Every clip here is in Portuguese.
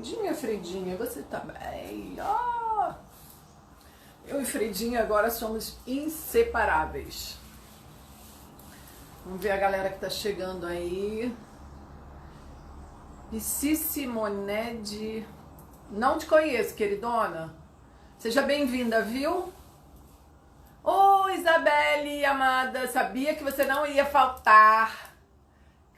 Fredinha, você tá bem? Oh, eu e Fredinha agora somos inseparáveis. Vamos ver a galera que tá chegando aí. Pissi Simonede. Não te conheço, queridona. Seja bem-vinda, viu? Ô, Isabelle, amada, sabia que você não ia faltar.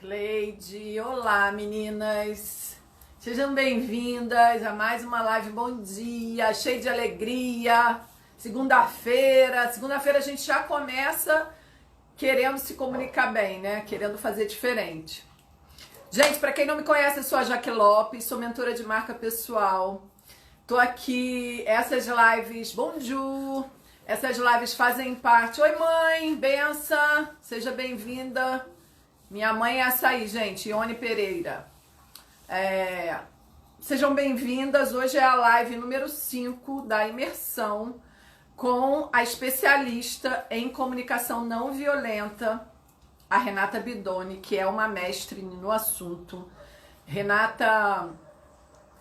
Cleide, olá, meninas. Sejam bem-vindas a mais uma live. Bom dia, cheio de alegria. Segunda-feira a gente já começa querendo se comunicar bem, né? Querendo fazer diferente. Gente, para quem não me conhece, eu sou a Jaque Lopes, sou mentora de marca pessoal. Tô aqui, essas lives, bonjour. Essas lives fazem parte. Oi, mãe, benção, seja bem-vinda. Minha mãe é açaí, gente, Ione Pereira. Sejam bem-vindas. Hoje é a live número 5 da imersão com a especialista em comunicação não violenta, a Renata Bidoni, que é uma mestre no assunto. Renata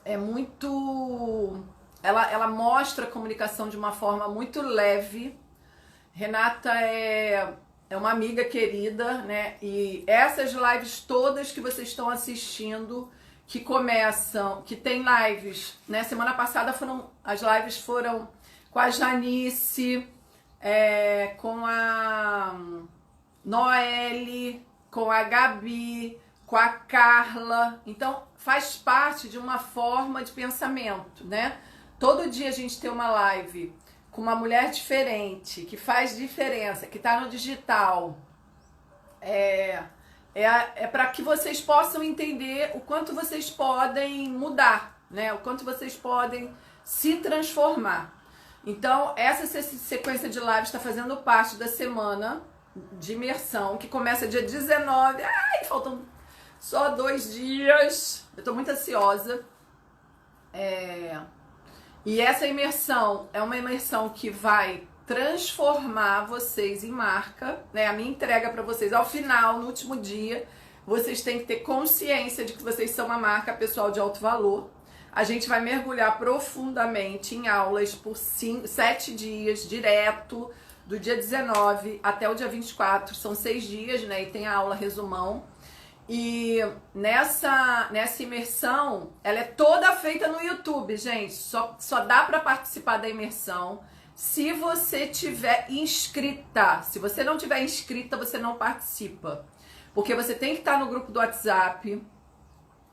é muito... Ela mostra a comunicação de uma forma muito leve. Renata é uma amiga querida, né? E essas lives todas que vocês estão assistindo, que começam, que tem lives, né? Semana passada as lives foram com a Janice, com a Noelle, com a Gabi, com a Carla. Então, faz parte de uma forma de pensamento, né? Todo dia a gente tem uma live com uma mulher diferente, que faz diferença, que tá no digital. É para que vocês possam entender o quanto vocês podem mudar, né? O quanto vocês podem se transformar. Então, essa sequência de lives está fazendo parte da semana de imersão, que começa dia 19. Ai, faltam só 2 dias. Eu tô muito ansiosa. E essa imersão é uma imersão que vai transformar vocês em marca, né? A minha entrega para vocês ao final, no último dia, vocês têm que ter consciência de que vocês são uma marca pessoal de alto valor. A gente vai mergulhar profundamente em aulas por 7 dias, direto, do dia 19 até o dia 24. São 6 dias, né? E tem a aula resumão. E nessa imersão, ela é toda feita no YouTube, gente. Só dá para participar da imersão se você tiver inscrita. Se você não tiver inscrita, você não participa. Porque você tem que estar no grupo do WhatsApp,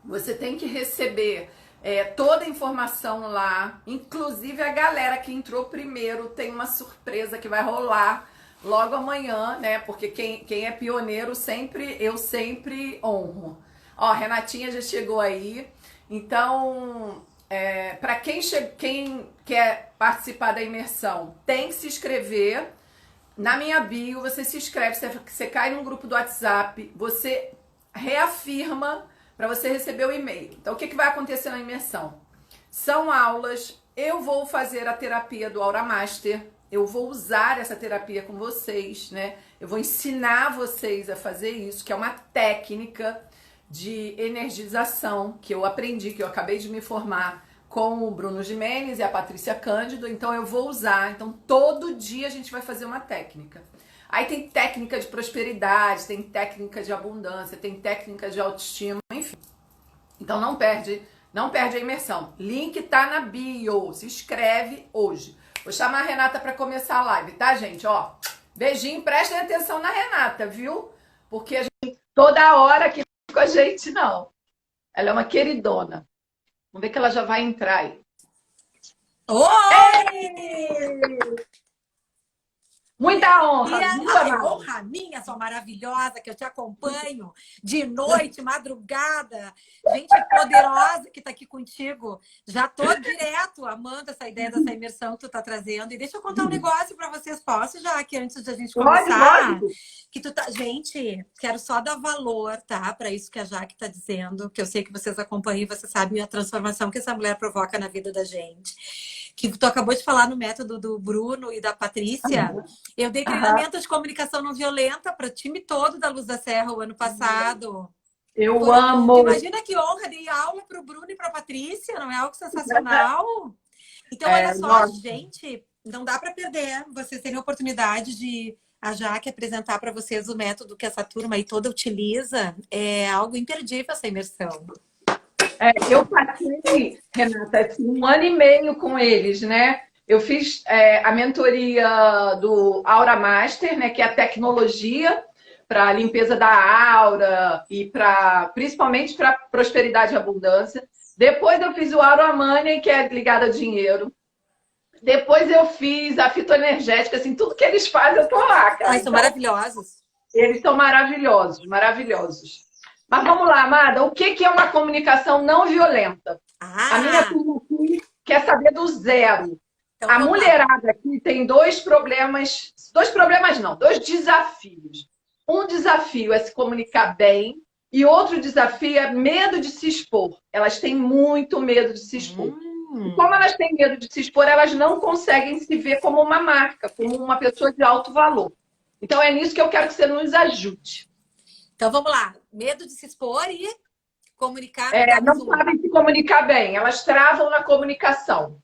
você tem que receber toda a informação lá. Inclusive a galera que entrou primeiro tem uma surpresa que vai rolar logo amanhã, né? Porque quem é pioneiro eu sempre honro. Ó, a Renatinha já chegou aí. Então, para quem quer participar da imersão, tem que se inscrever. Na minha bio, você se inscreve, você cai num grupo do WhatsApp, você reafirma para você receber o e-mail. Então, o que vai acontecer na imersão? São aulas, eu vou fazer a terapia do Aura Master. Eu vou usar essa terapia com vocês, né? Eu vou ensinar vocês a fazer isso, que é uma técnica de energização que eu aprendi, que eu acabei de me formar com o Bruno Gimenez e a Patrícia Cândido. Então eu vou usar. Então todo dia a gente vai fazer uma técnica. Aí tem técnica de prosperidade, tem técnica de abundância, tem técnica de autoestima, enfim. Então não perde a imersão. Link tá na bio. Se inscreve hoje. Vou chamar a Renata para começar a live, tá, gente? Ó, beijinho, prestem atenção na Renata, viu? Porque a gente toda hora aqui com a gente, não. Ela é uma queridona. Vamos ver que ela já vai entrar aí. Oi! Muita honra, muita honra minha, sua maravilhosa, que eu te acompanho de noite, madrugada. Gente poderosa que tá aqui contigo. Já tô direto amando essa ideia dessa imersão que tu tá trazendo. E deixa eu contar um negócio para vocês. Posso, já que antes de a gente começar? Que tu tá... Gente, quero só dar valor, tá? Para isso que a Jaque tá dizendo, que eu sei que vocês acompanham e vocês sabem a transformação que essa mulher provoca na vida da gente. Que tu acabou de falar no método do Bruno e da Patrícia. Eu dei treinamento de comunicação não violenta para o time todo da Luz da Serra o ano passado. Eu Tu amo. imagina que honra, dei aula para o Bruno e para a Patrícia, não é algo sensacional? Então, olha só, Nossa. gente, não dá para perder. Vocês terem a oportunidade de a Jaque apresentar para vocês o método que essa turma aí toda utiliza. É algo imperdível essa imersão. Eu passei, Renata, assim, 1 ano e meio com eles, né? Eu fiz a mentoria do Aura Master, né? Que é a tecnologia para limpeza da aura e principalmente para prosperidade e abundância. Depois eu fiz o Aura Money, que é ligado a dinheiro. Depois eu fiz a fitoenergética, assim, tudo que eles fazem eu tô lá, cara. Ai, são maravilhosos. Eles são maravilhosos, maravilhosos. Mas vamos lá, Amada, o que é uma comunicação não violenta? A minha Ah, turma aqui quer saber do zero. então A vamos lá. mulherada aqui tem dois desafios. Um desafio é se comunicar bem e outro desafio é medo de se expor. Elas têm muito medo de se expor. E como elas têm medo de se expor, elas não conseguem se ver como uma marca, como uma pessoa de alto valor. Então é nisso que eu quero que você nos ajude. Então vamos lá. Medo de se expor e comunicar. Tá, Não sabem se comunicar bem, elas travam na comunicação.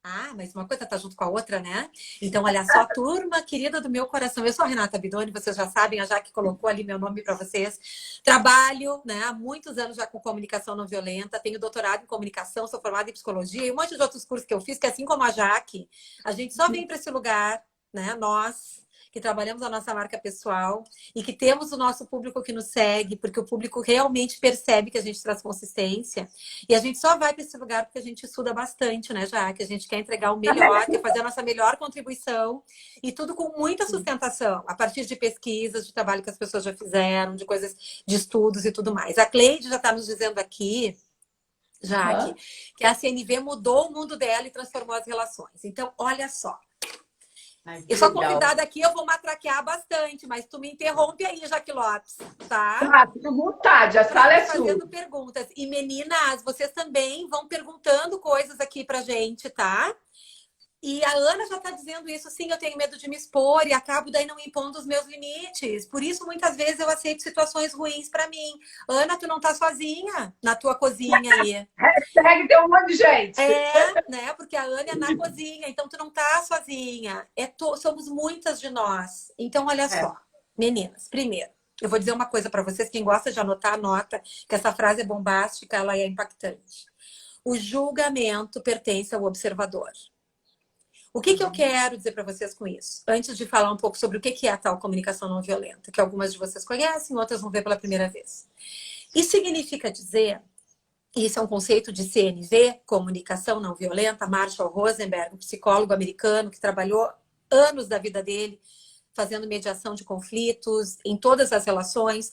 Ah, mas uma coisa tá junto com a outra, né? Então, olha só, turma querida do meu coração. Eu sou a Renata Bidoni, vocês já sabem, a Jaque colocou ali meu nome para vocês. Trabalho, né, há muitos anos já com comunicação não violenta, tenho doutorado em comunicação, sou formada em psicologia e um monte de outros cursos que eu fiz, que assim como a Jaque, a gente só vem para esse lugar, né? Nós que trabalhamos a nossa marca pessoal e que temos o nosso público que nos segue, porque o público realmente percebe que a gente traz consistência. E a gente só vai para esse lugar porque a gente estuda bastante, né, já que a gente quer entregar o melhor, quer fazer a nossa melhor contribuição e tudo com muita sustentação, a partir de pesquisas, de trabalho que as pessoas já fizeram, de coisas, de estudos e tudo mais. A Cleide já está nos dizendo aqui, Jaque, que a CNV mudou o mundo dela e transformou as relações. Então, olha só. Eu sou convidada aqui, eu vou matraquear bastante, mas tu me interrompe aí, Jaque Lopes, tá? Tá, fica à vontade, a sala é sua. Fazendo perguntas. E meninas, vocês também vão perguntando coisas aqui pra gente, tá? E a Ana já está dizendo isso, sim, eu tenho medo de me expor e acabo daí não impondo os meus limites. Por isso, muitas vezes, eu aceito situações ruins para mim. Ana, tu não tá sozinha na tua cozinha aí. Hashtag tem um monte de gente. Né? Porque a Ana é na cozinha, então tu não tá sozinha. Somos muitas de nós. Então, olha só, meninas, primeiro, eu vou dizer uma coisa para vocês, quem gosta de anotar, anota, que essa frase é bombástica, ela é impactante. O julgamento pertence ao observador. O que eu quero dizer para vocês com isso? Antes de falar um pouco sobre o que é a tal comunicação não violenta, que algumas de vocês conhecem, outras vão ver pela primeira vez. Isso significa dizer, e isso é um conceito de CNV, comunicação não violenta, Marshall Rosenberg, um psicólogo americano que trabalhou anos da vida dele fazendo mediação de conflitos em todas as relações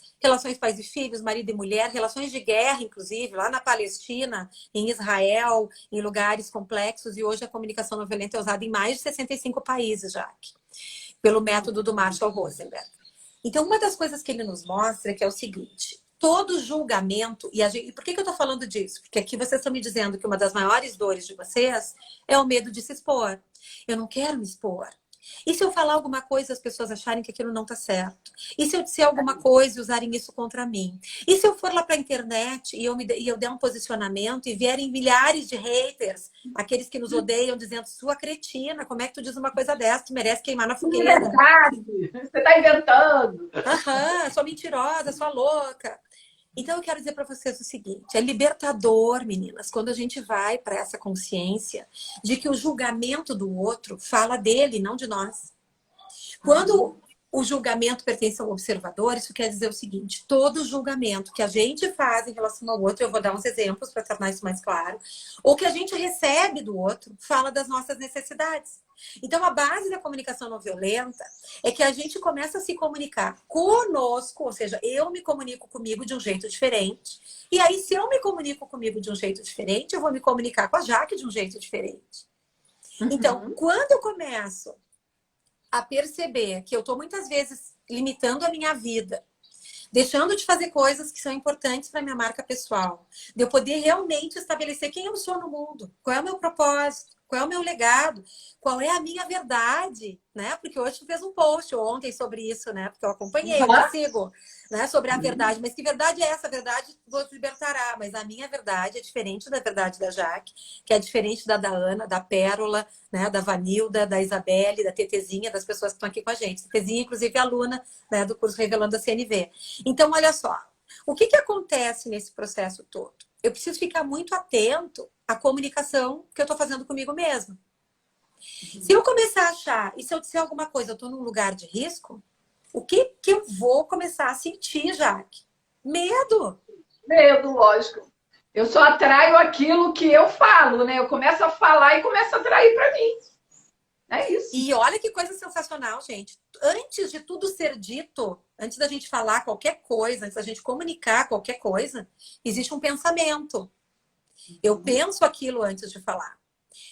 pais e filhos, marido e mulher, relações de guerra, inclusive, lá na Palestina, em Israel, em lugares complexos, e hoje a comunicação não violenta é usada em mais de 65 países, Jaque, pelo método do Marshall Rosenberg. Então, uma das coisas que ele nos mostra é que é o seguinte, todo julgamento, e por que eu estou falando disso? Porque aqui vocês estão me dizendo que uma das maiores dores de vocês é o medo de se expor. Eu não quero me expor. E se eu falar alguma coisa e as pessoas acharem que aquilo não tá certo? E se eu disser alguma coisa e usarem isso contra mim? E se eu for lá para a internet e eu der um posicionamento e vierem milhares de haters, aqueles que nos odeiam, dizendo, sua cretina, como é que tu diz uma coisa dessa? Tu merece queimar na fogueira. É verdade, você tá inventando. Sua mentirosa, sua louca. Então, eu quero dizer para vocês o seguinte, é libertador, meninas, quando a gente vai para essa consciência de que o julgamento do outro fala dele, não de nós. Quando o julgamento pertence ao observador, isso quer dizer o seguinte, todo julgamento que a gente faz em relação ao outro, eu vou dar uns exemplos para tornar isso mais claro, ou que a gente recebe do outro, fala das nossas necessidades. Então, a base da comunicação não violenta é que a gente começa a se comunicar conosco, ou seja, eu me comunico comigo de um jeito diferente. E aí, se eu me comunico comigo de um jeito diferente, eu vou me comunicar com a Jaque de um jeito diferente. Então, quando eu começo a perceber que eu estou muitas vezes limitando a minha vida, deixando de fazer coisas que são importantes para minha marca pessoal, de eu poder realmente estabelecer quem eu sou no mundo, qual é o meu propósito, Qual é o meu legado? Qual é a minha verdade? Né? Porque hoje tu fez um post ontem sobre isso, né? Porque eu acompanhei, eu te sigo, né? Sobre a verdade. Mas que verdade é essa? A verdade vos libertará. Mas a minha verdade é diferente da verdade da Jaque, que é diferente da Ana, da Pérola, né? Da Vanilda, da Isabelle, da Tetezinha, das pessoas que estão aqui com a gente. Tetezinha, inclusive, é aluna, né, do curso Revelando a CNV. Então, olha só. O que acontece nesse processo todo? Eu preciso ficar muito atento à comunicação que eu estou fazendo comigo mesma. Se eu começar a achar, e se eu disser alguma coisa, eu estou num lugar de risco, o que eu vou começar a sentir, Jaque? Medo. Medo, lógico. Eu só atraio aquilo que eu falo, né? Eu começo a falar e começo a atrair para mim. É isso. E olha que coisa sensacional, gente. Antes de tudo ser dito, antes da gente falar qualquer coisa, antes da gente comunicar qualquer coisa, existe um pensamento. Eu penso aquilo antes de falar.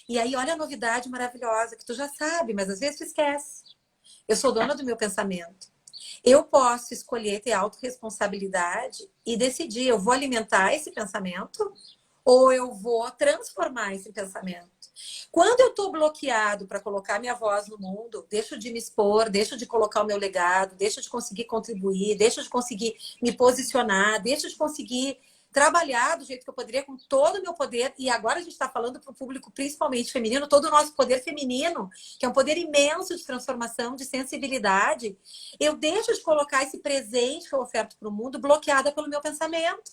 E aí, olha a novidade maravilhosa, que tu já sabe, mas às vezes tu esquece. Eu sou dona do meu pensamento. Eu posso escolher ter autorresponsabilidade e decidir, eu vou alimentar esse pensamento ou eu vou transformar esse pensamento. Quando eu estou bloqueado para colocar minha voz no mundo, deixo de me expor, deixo de colocar o meu legado, deixo de conseguir contribuir, deixo de conseguir me posicionar, deixo de conseguir trabalhar do jeito que eu poderia com todo o meu poder. E agora a gente está falando para o público principalmente feminino, todo o nosso poder feminino, que é um poder imenso de transformação, de sensibilidade. Eu deixo de colocar esse presente que eu oferto para o mundo bloqueada pelo meu pensamento.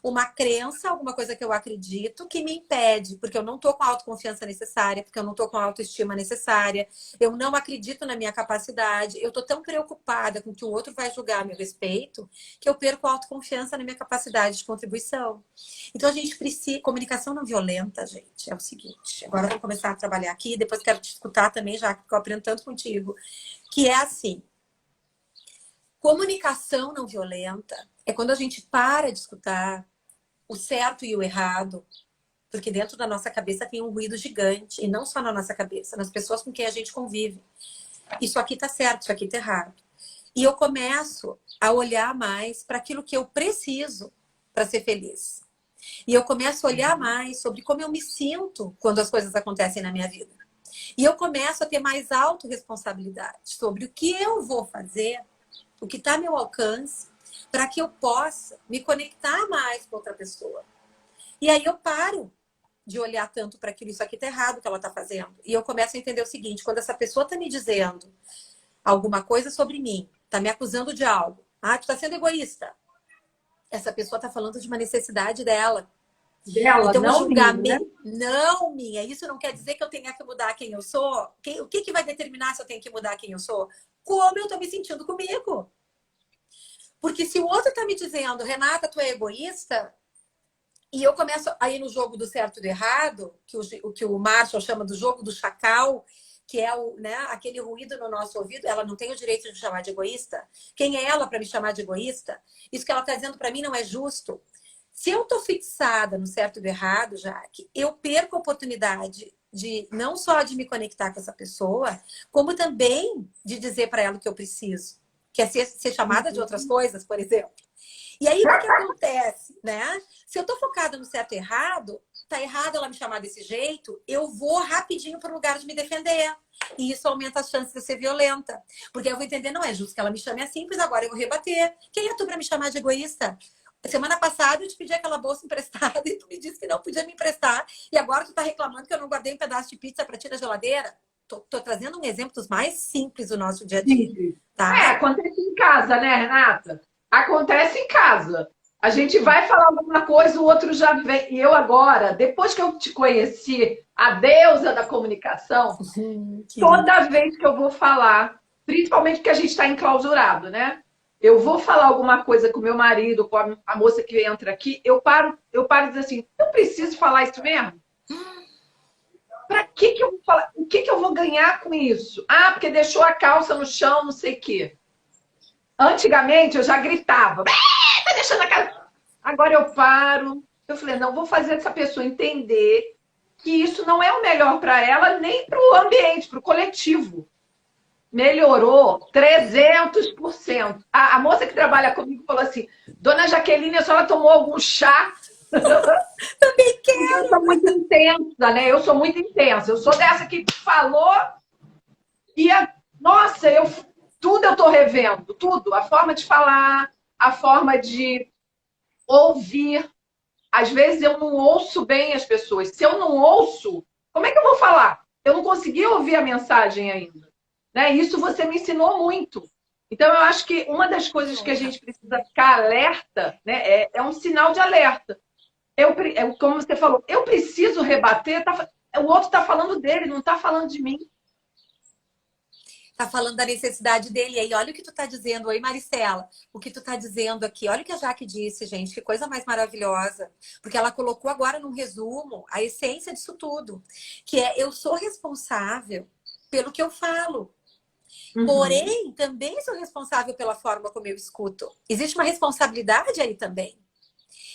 Uma crença, alguma coisa que eu acredito que me impede, porque eu não estou com a autoconfiança necessária, porque eu não estou com a autoestima necessária, eu não acredito na minha capacidade, eu estou tão preocupada com o que o outro vai julgar a meu respeito, que eu perco a autoconfiança na minha capacidade de contribuição. Então a gente precisa... Comunicação não violenta, gente, é o seguinte, agora eu vou começar a trabalhar aqui, depois quero te escutar também, já que eu aprendo tanto contigo, que é assim, comunicação não violenta é quando a gente para de escutar o certo e o errado, porque dentro da nossa cabeça tem um ruído gigante, e não só na nossa cabeça, nas pessoas com quem a gente convive. Isso aqui tá certo, isso aqui tá errado. E eu começo a olhar mais para aquilo que eu preciso para ser feliz. E eu começo a olhar mais sobre como eu me sinto quando as coisas acontecem na minha vida. E eu começo a ter mais autorresponsabilidade sobre o que eu vou fazer, o que está ao meu alcance, para que eu possa me conectar mais com outra pessoa. E aí eu paro de olhar tanto para aquilo, isso aqui tá errado que ela tá fazendo. E eu começo a entender o seguinte, quando essa pessoa tá me dizendo alguma coisa sobre mim, tá me acusando de algo, tu tá sendo egoísta. Essa pessoa tá falando de uma necessidade dela. Então, não julgamento, minha, né? não minha. Isso não quer dizer que eu tenha que mudar quem eu sou. O que vai determinar se eu tenho que mudar quem eu sou? Como eu tô me sentindo comigo. Porque se o outro tá me dizendo, Renata, tu é egoísta, e eu começo a ir no jogo do certo e do errado, que o Marshall chama do jogo do chacal, que é aquele ruído no nosso ouvido, ela não tem o direito de me chamar de egoísta. Quem é ela para me chamar de egoísta? Isso que ela está dizendo para mim não é justo. Se eu estou fixada no certo e do errado, Jaque, eu perco a oportunidade de não só de me conectar com essa pessoa, como também de dizer para ela o que eu preciso. Que é ser chamada de outras coisas, por exemplo. E aí, o que acontece, né? Se eu tô focada no certo e errado, tá errado ela me chamar desse jeito, eu vou rapidinho para o lugar de me defender. E isso aumenta as chances de ser violenta. Porque eu vou entender, não é justo que ela me chame assim, pois agora eu vou rebater. Quem é tu para me chamar de egoísta? Semana passada eu te pedi aquela bolsa emprestada e tu me disse que não podia me emprestar. E agora tu tá reclamando que eu não guardei um pedaço de pizza para ti na geladeira. Tô trazendo um exemplo dos mais simples do nosso dia a dia. Tá? Acontece em casa, né, Renata? Acontece em casa. A gente vai falar alguma coisa, o outro já vem. E eu agora, depois que eu te conheci, a deusa da comunicação, toda vez que eu vou falar, principalmente porque a gente está enclausurado, né? Eu vou falar alguma coisa com meu marido, com a moça que entra aqui, eu paro e dizer assim, eu preciso falar isso mesmo? Para que eu vou falar? O que eu vou ganhar com isso? Porque deixou a calça no chão, não sei o quê. Antigamente eu já gritava, tá deixando a calça. Agora eu paro. Eu falei, não, vou fazer essa pessoa entender que isso não é o melhor para ela, nem para o ambiente, para o coletivo. Melhorou 300%. A moça que trabalha comigo falou assim, dona Jaqueline, a senhora tomou algum chá Também Eu quero. sou muito intensa, né? Eu sou muito intensa. Eu sou dessa que falou e, nossa, tudo eu estou revendo, tudo. A forma de falar, a forma de ouvir. Às vezes eu não ouço bem as pessoas. Se eu não ouço, como é que eu vou falar? Eu não consegui ouvir a mensagem ainda. Né? Isso você me ensinou muito. Então, eu acho que uma das coisas que a gente precisa ficar alerta, né, é um sinal de alerta. Como você falou, eu preciso rebater, o outro está falando dele, não está falando de mim. Tá falando da necessidade dele. E aí, olha o que tu tá dizendo. Oi, Maricela. O que tu tá dizendo aqui. Olha o que a Jaque disse, gente. Que coisa mais maravilhosa. Porque ela colocou agora num resumo a essência disso tudo. Que é, eu sou responsável pelo que eu falo. Porém, também sou responsável pela forma como eu escuto. Existe uma responsabilidade aí também.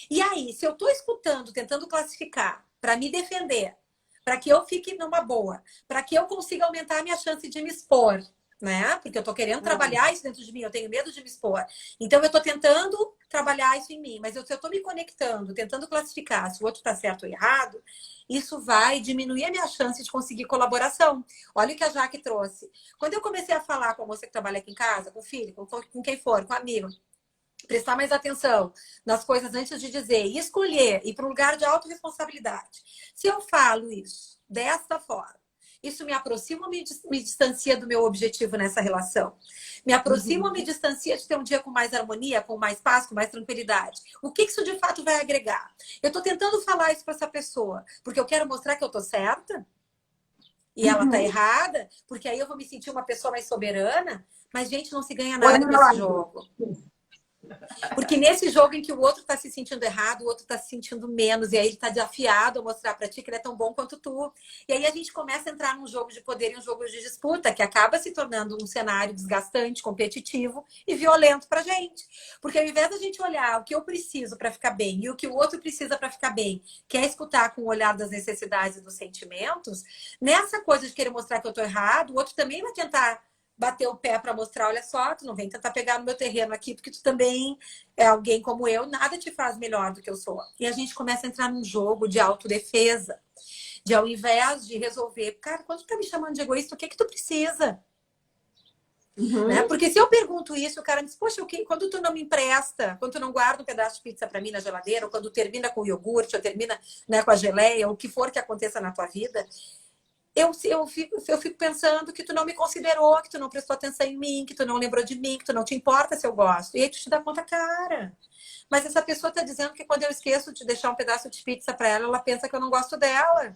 E aí, se eu tô escutando, tentando classificar, para me defender, para que eu fique numa boa, para que eu consiga aumentar a minha chance de me expor, né? Porque eu tô querendo trabalhar isso dentro de mim, eu tenho medo de me expor. Então eu tô tentando trabalhar isso em mim, mas se eu tô me conectando, tentando classificar se o outro tá certo ou errado, isso vai diminuir a minha chance de conseguir colaboração. Olha o que a Jaque trouxe. Quando eu comecei a falar com a moça que trabalha aqui em casa, com o filho, com quem for, com amigo, prestar mais atenção nas coisas antes de dizer e escolher ir para um lugar de autorresponsabilidade. Se eu falo isso desta forma, isso me aproxima ou me distancia do meu objetivo nessa relação? Me aproxima ou me distancia de ter um dia com mais harmonia, com mais paz, com mais tranquilidade? O que isso de fato vai agregar? Eu estou tentando falar isso para essa pessoa porque eu quero mostrar que eu estou certa e ela está errada, porque aí eu vou me sentir uma pessoa mais soberana, mas, gente, não se ganha nada nesse jogo. Porque nesse jogo em que o outro está se sentindo errado, o outro está se sentindo menos, e aí ele está desafiado a mostrar para ti que ele é tão bom quanto tu. E aí a gente começa a entrar num jogo de poder e um jogo de disputa, que acaba se tornando um cenário desgastante, competitivo e violento pra gente. Porque ao invés da gente olhar o que eu preciso para ficar bem e o que o outro precisa para ficar bem, que é escutar com o olhar das necessidades e dos sentimentos, nessa coisa de querer mostrar que eu tô errado, o outro também vai tentar bater o pé para mostrar, olha só, tu não vem tentar pegar no meu terreno aqui, porque tu também é alguém como eu, nada te faz melhor do que eu sou. E a gente começa a entrar num jogo de autodefesa, de ao invés de resolver, cara, quando tu tá me chamando de egoísta, o que que tu precisa? Né? Porque se eu pergunto isso, o cara me diz, poxa, quando tu não me empresta, quando tu não guarda um pedaço de pizza para mim na geladeira, ou quando termina com o iogurte, ou termina, né, com a geleia, ou o que for que aconteça na tua vida, eu fico pensando que tu não me considerou, que tu não prestou atenção em mim, que tu não lembrou de mim, que tu não te importa se eu gosto. E aí tu te dá conta, cara. Mas essa pessoa tá dizendo que quando eu esqueço de deixar um pedaço de pizza para ela, ela pensa que eu não gosto dela.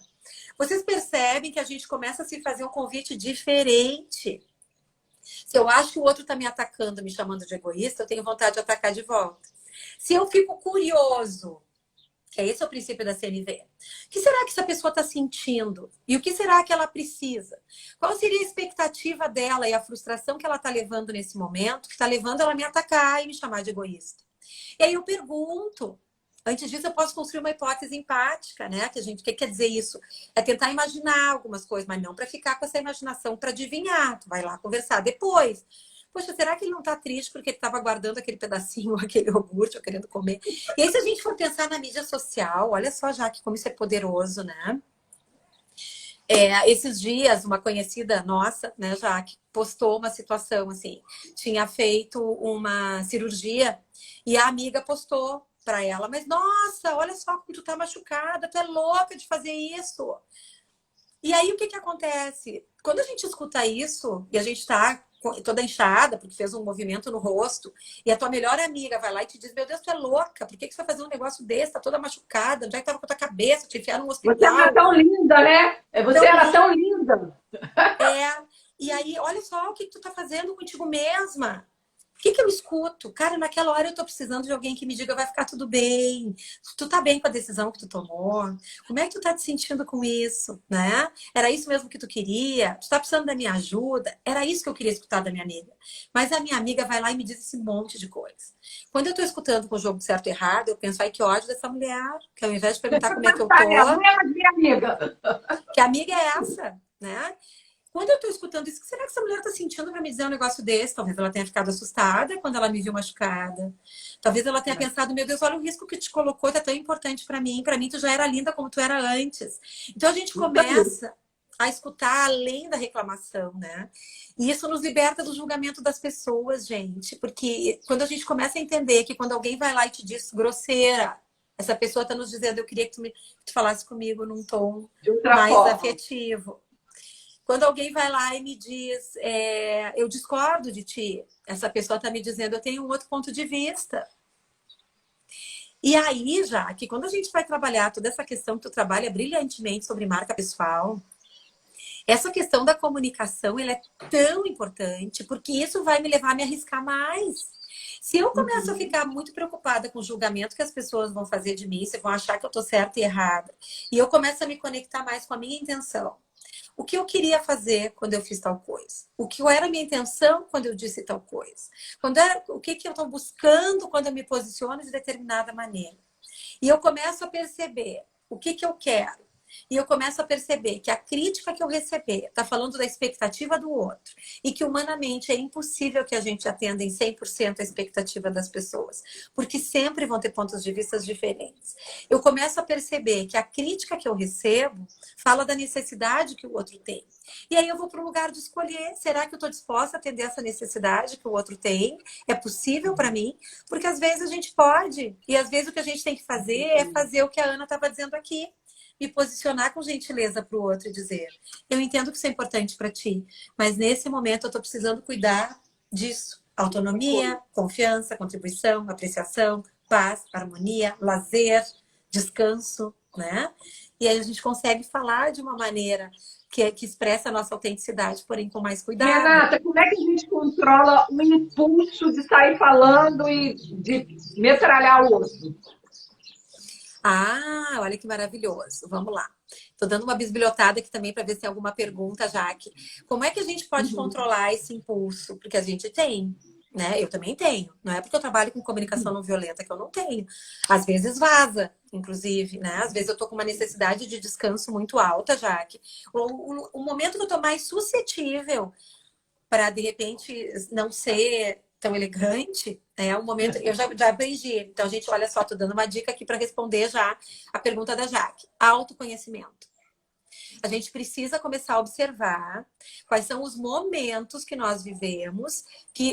Vocês percebem que a gente começa a se fazer um convite diferente. Se eu acho que o outro tá me atacando, me chamando de egoísta, eu tenho vontade de atacar de volta. Se eu fico curioso, que esse é o princípio da CNV. O que será que essa pessoa está sentindo? E o que será que ela precisa? Qual seria a expectativa dela e a frustração que ela está levando nesse momento, que está levando ela a me atacar e me chamar de egoísta? E aí eu pergunto. Antes disso, eu posso construir uma hipótese empática, né? Que o que quer dizer isso? É tentar imaginar algumas coisas, mas não para ficar com essa imaginação para adivinhar. Tu vai lá conversar depois. Poxa, será que ele não tá triste porque ele tava guardando aquele pedacinho, aquele iogurte, ou querendo comer? E aí, se a gente for pensar na mídia social, olha só, já que como isso é poderoso, né? Esses dias, uma conhecida nossa, né, Jaque, postou uma situação assim, tinha feito uma cirurgia e a amiga postou para ela, mas nossa, olha só como tu tá machucada, tu é louca de fazer isso. E aí, o que que acontece? Quando a gente escuta isso e a gente tá toda inchada, porque fez um movimento no rosto, e a tua melhor amiga vai lá e te diz, meu Deus, tu é louca, por que que você vai fazer um negócio desse? Tá toda machucada, onde é que tava com a tua cabeça? Te enfiaram no hospital. Você era tão linda, né? Você era tão linda. E aí, olha só o que tu tá fazendo contigo mesma. O que que eu escuto? Cara, naquela hora eu tô precisando de alguém que me diga vai ficar tudo bem. Tu tá bem com a decisão que tu tomou? Como é que tu tá te sentindo com isso, né? Era isso mesmo que tu queria? Tu tá precisando da minha ajuda? Era isso que eu queria escutar da minha amiga. Mas a minha amiga vai lá e me diz esse monte de coisa. Quando eu tô escutando com o jogo certo e errado, eu penso, ai, que ódio dessa mulher. Que ao invés de perguntar como é que eu tô... Minha amiga. Que amiga é essa, né? quando eu tô escutando isso, o que será que essa mulher tá sentindo pra me dizer um negócio desse? Talvez ela tenha ficado assustada quando ela me viu machucada. Talvez ela tenha pensado, meu Deus, olha o risco que te colocou, tá tão importante pra mim. Pra mim, tu já era linda como tu era antes. Então, a gente começa a escutar além da reclamação, né? E isso nos liberta do julgamento das pessoas, gente. Porque quando a gente começa a entender que quando alguém vai lá e te diz grosseira, essa pessoa tá nos dizendo, eu queria que tu falasse comigo num tom De outra mais forma. afetivo. Quando alguém vai lá e me diz, eu discordo de ti, essa pessoa está me dizendo, eu tenho um outro ponto de vista. E aí, já que quando a gente vai trabalhar toda essa questão que tu trabalha brilhantemente sobre marca pessoal, essa questão da comunicação, ela é tão importante, porque isso vai me levar a me arriscar mais. Se eu começo a ficar muito preocupada com o julgamento que as pessoas vão fazer de mim, se vão achar que eu estou certa e errada, e eu começo a me conectar mais com a minha intenção. O que eu queria fazer quando eu fiz tal coisa? O que era a minha intenção quando eu disse tal coisa? O que eu estou buscando quando eu me posiciono de determinada maneira? E eu começo a perceber o que eu quero. E eu começo a perceber que a crítica que eu receber está falando da expectativa do outro. E que humanamente é impossível que a gente atenda em 100% a expectativa das pessoas. Porque sempre vão ter pontos de vista diferentes. Eu começo a perceber que a crítica que eu recebo fala da necessidade que o outro tem. E aí eu vou para o lugar de escolher. Será que eu estou disposta a atender essa necessidade que o outro tem? É possível para mim? Porque às vezes a gente pode. E às vezes o que a gente tem que fazer é fazer o que a Ana estava dizendo aqui. Me posicionar com gentileza para o outro e dizer, eu entendo que isso é importante para ti, mas nesse momento eu estou precisando cuidar disso. Autonomia, confiança, contribuição, apreciação, paz, harmonia, lazer, descanso, né? E aí a gente consegue falar de uma maneira que expressa a nossa autenticidade, porém com mais cuidado. Renata, como é que a gente controla o impulso de sair falando e de metralhar o outro? Ah, olha que maravilhoso. Vamos lá. Estou dando uma bisbilhotada aqui também para ver se tem alguma pergunta, Jaque. Como é que a gente pode controlar esse impulso? Porque a gente tem, né? Eu também tenho. Não é porque eu trabalho com comunicação não violenta que eu não tenho. Às vezes vaza, inclusive, né? Às vezes eu tô com uma necessidade de descanso muito alta, Jaque. O momento que eu tô mais suscetível para, de repente, não ser tão elegante, é um momento, eu já aprendi. Então, a gente, olha só, tô dando uma dica aqui para responder já a pergunta da Jaque. Autoconhecimento. A gente precisa começar a observar quais são os momentos que nós vivemos,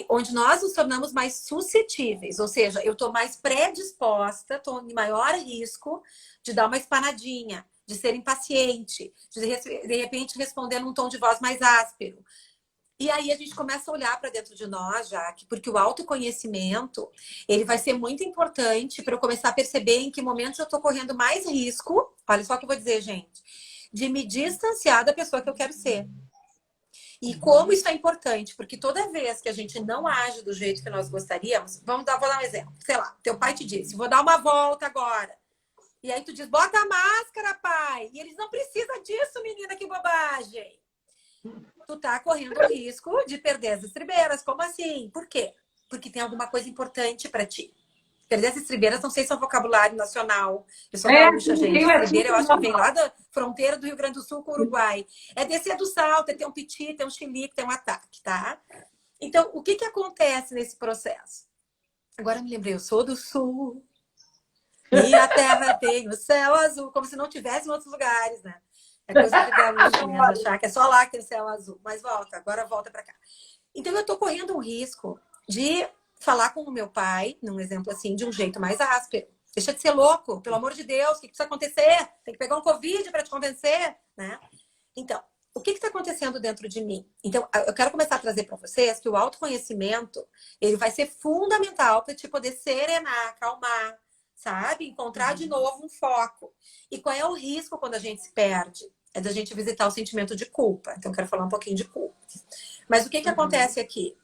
onde nós nos tornamos mais suscetíveis, ou seja, eu tô mais predisposta, tô em maior risco de dar uma espanadinha, de ser impaciente, de repente responder num tom de voz mais áspero. E aí a gente começa a olhar para dentro de nós, Jaque, porque o autoconhecimento, ele vai ser muito importante para eu começar a perceber em que momentos eu estou correndo mais risco, olha só o que eu vou dizer, gente, de me distanciar da pessoa que eu quero ser. E como isso é importante, porque toda vez que a gente não age do jeito que nós gostaríamos, vou dar um exemplo, sei lá, teu pai te disse, vou dar uma volta agora. E aí tu diz, bota a máscara, pai. E eles, não precisa disso, menina, que bobagem. Tu tá correndo o risco de perder as estribeiras. Como assim? Por quê? Porque tem alguma coisa importante para ti. Perder as estribeiras, não sei se é um vocabulário nacional. Eu sou gaúcha, gente. Estribeira, eu acho que vem lá da fronteira do Rio Grande do Sul com o Uruguai. É descer do salto, é ter um piti, ter um chilique, ter um ataque, tá? Então, o que acontece nesse processo? Agora eu me lembrei, eu sou do Sul. E a terra tem o céu azul. Como se não tivesse em outros lugares, né? É coisa de gaúcho mesmo, achar que é só lá que tem céu azul. Mas volta, agora volta pra cá. Então eu tô correndo um risco de falar com o meu pai, num exemplo assim, de um jeito mais áspero. Deixa de ser louco, pelo amor de Deus, o que precisa acontecer? Tem que pegar um Covid para te convencer, né? Então, o que está acontecendo dentro de mim? Então, eu quero começar a trazer para vocês que o autoconhecimento, ele vai ser fundamental para te poder serenar, acalmar, sabe? Encontrar de novo um foco. E qual é o risco quando a gente se perde? É da gente visitar o sentimento de culpa. Então, eu quero falar um pouquinho de culpa. Mas o que acontece aqui?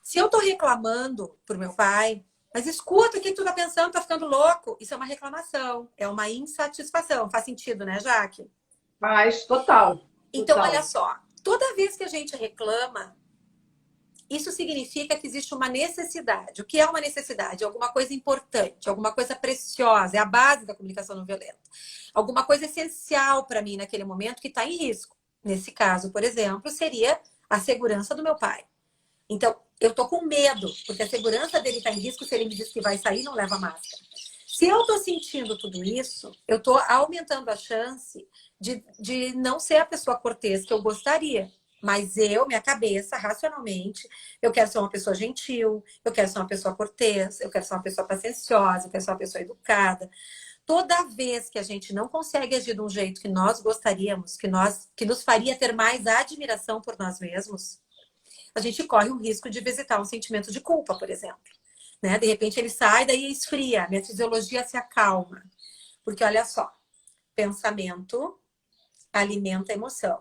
Se eu tô reclamando pro meu pai, mas escuta, o que tu tá pensando? Tá ficando louco? Isso é uma reclamação, é uma insatisfação. Faz sentido, né, Jaque? Faz, total. Então, olha só. Toda vez que a gente reclama, isso significa que existe uma necessidade. O que é uma necessidade? Alguma coisa importante, alguma coisa preciosa. É a base da comunicação não violenta. Alguma coisa essencial para mim naquele momento que está em risco. nesse caso, por exemplo, seria a segurança do meu pai. Então, eu tô com medo, porque a segurança dele tá em risco se ele me diz que vai sair e não leva máscara. Se eu tô sentindo tudo isso, eu tô aumentando a chance de não ser a pessoa cortês que eu gostaria. Mas eu, minha cabeça, racionalmente, eu quero ser uma pessoa gentil, eu quero ser uma pessoa cortês, eu quero ser uma pessoa pacienciosa, eu quero ser uma pessoa educada. Toda vez que a gente não consegue agir de um jeito que nós gostaríamos, que nos faria ter mais admiração por nós mesmos, a gente corre o risco de visitar um sentimento de culpa, por exemplo. Né? De repente ele sai, daí esfria, minha fisiologia se acalma. Porque olha só, pensamento alimenta a emoção.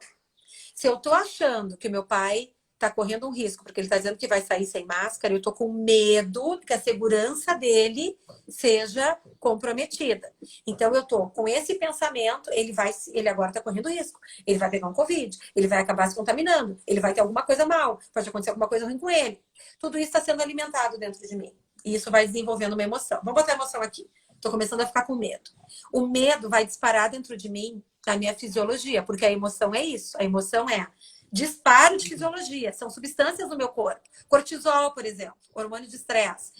Se eu tô achando que o meu pai tá correndo um risco, porque ele tá dizendo que vai sair sem máscara, eu tô com medo que a segurança dele seja comprometida. Então eu tô com esse pensamento, ele agora tá correndo risco. Ele vai pegar um Covid, ele vai acabar se contaminando, ele vai ter alguma coisa mal, pode acontecer alguma coisa ruim com ele. Tudo isso está sendo alimentado dentro de mim. E isso vai desenvolvendo uma emoção. Vamos botar a emoção aqui. Tô começando a ficar com medo. O medo vai disparar dentro de mim a minha fisiologia, porque a emoção é isso. A emoção é disparo de fisiologia, são substâncias no meu corpo. Cortisol, por exemplo, hormônio de estresse.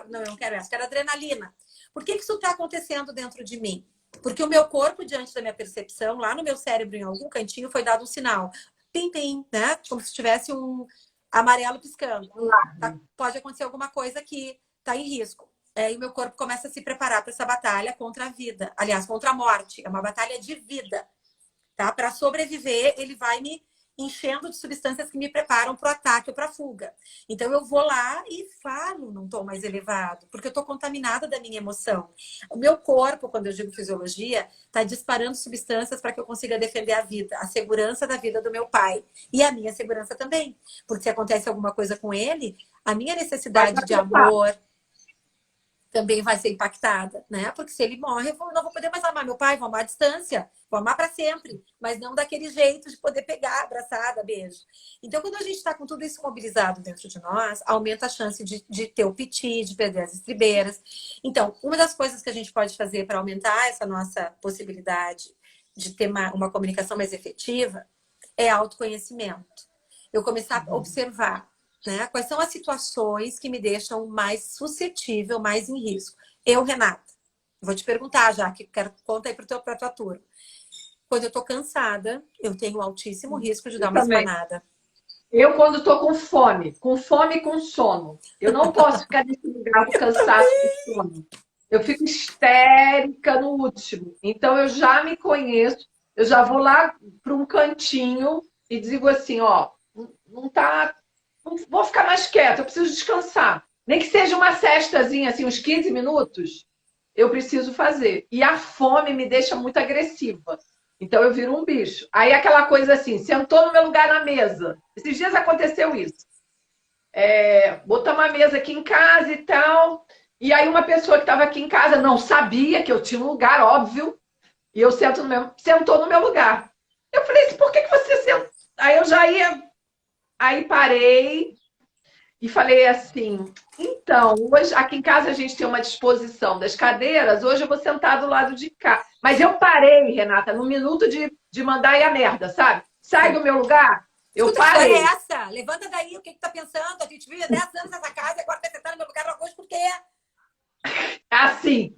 Não, eu não quero essa, quero adrenalina. Por que isso está acontecendo dentro de mim? Porque o meu corpo, diante da minha percepção, lá no meu cérebro, em algum cantinho, foi dado um sinal. Pim, pim, né? Como se tivesse um amarelo piscando. Tá? Pode acontecer alguma coisa que está em risco. E o meu corpo começa a se preparar para essa batalha contra a vida. Aliás, contra a morte. É uma batalha de vida. Tá? Para sobreviver, ele vai me enchendo de substâncias que me preparam para o ataque ou para a fuga. Então, eu vou lá e falo num tom mais elevado, porque eu estou contaminada da minha emoção. O meu corpo, quando eu digo fisiologia, está disparando substâncias para que eu consiga defender a vida, a segurança da vida do meu pai. E a minha segurança também. Porque se acontece alguma coisa com ele, a minha necessidade de amor também vai ser impactada, né? Porque se ele morre, eu não vou poder mais amar meu pai, vou amar à distância, vou amar para sempre, mas não daquele jeito de poder pegar, abraçada, beijo. Então, quando a gente está com tudo isso mobilizado dentro de nós, aumenta a chance de ter o piti, de perder as estribeiras. Então, uma das coisas que a gente pode fazer para aumentar essa nossa possibilidade de ter uma comunicação mais efetiva é autoconhecimento. Eu começar a observar, né? Quais são as situações que me deixam mais suscetível, mais em risco? Eu, Renata, vou te perguntar já, que quero conta aí para tua turma. Quando eu tô cansada, eu tenho altíssimo risco de dar uma espanada. Eu, quando estou com fome e com sono, eu não posso ficar nesse lugar do cansaço e sono. Eu fico histérica no último. Então, eu já me conheço, eu já vou lá para um cantinho e digo assim, ó, não vou ficar mais quieta, eu preciso descansar. Nem que seja uma sestazinha, assim, uns 15 minutos, eu preciso fazer. E a fome me deixa muito agressiva. Então eu viro um bicho. Aí aquela coisa assim, sentou no meu lugar na mesa. Esses dias aconteceu isso. Botamos uma mesa aqui em casa e tal. E aí uma pessoa que estava aqui em casa não sabia que eu tinha um lugar, óbvio. E eu sentou no meu lugar. Eu falei assim, por que você sentou? Aí eu já ia... Aí parei e falei assim, então, hoje aqui em casa a gente tem uma disposição das cadeiras, hoje eu vou sentar do lado de cá. Mas eu parei, Renata, no minuto de mandar ir a merda, sabe? Sai do meu lugar, eu parei. É essa? Levanta daí, o que tá pensando? A gente vive há 10 anos nessa casa e agora vai sentar no meu lugar hoje por quê? Assim,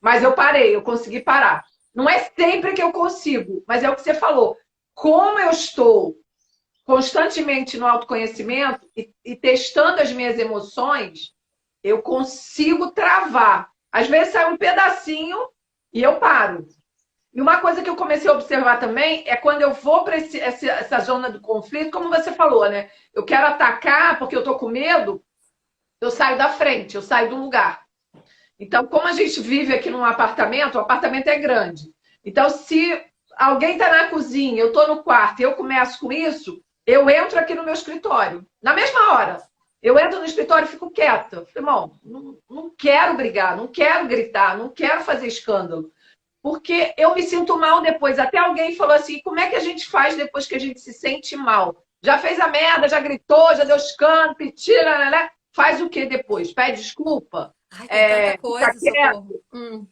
mas eu parei, eu consegui parar. Não é sempre que eu consigo, mas é o que você falou. Como eu estou constantemente no autoconhecimento e testando as minhas emoções, eu consigo travar. Às vezes sai um pedacinho e eu paro. E uma coisa que eu comecei a observar também é quando eu vou para essa zona do conflito, como você falou, né? Eu quero atacar porque eu tô com medo, eu saio da frente, eu saio do lugar. Então, como a gente vive aqui num apartamento, o apartamento é grande. Então, se alguém está na cozinha, eu estou no quarto e eu começo com isso, eu entro aqui no meu escritório. Na mesma hora. Eu entro no escritório e fico quieta. Falei, irmão, não quero brigar, não quero gritar, não quero fazer escândalo. Porque eu me sinto mal depois. Até alguém falou assim, como é que a gente faz depois que a gente se sente mal? Já fez a merda, já gritou, já deu escândalo, petira, né? Faz o que depois? Pede desculpa? Ai, tem tanta coisa, Socorro.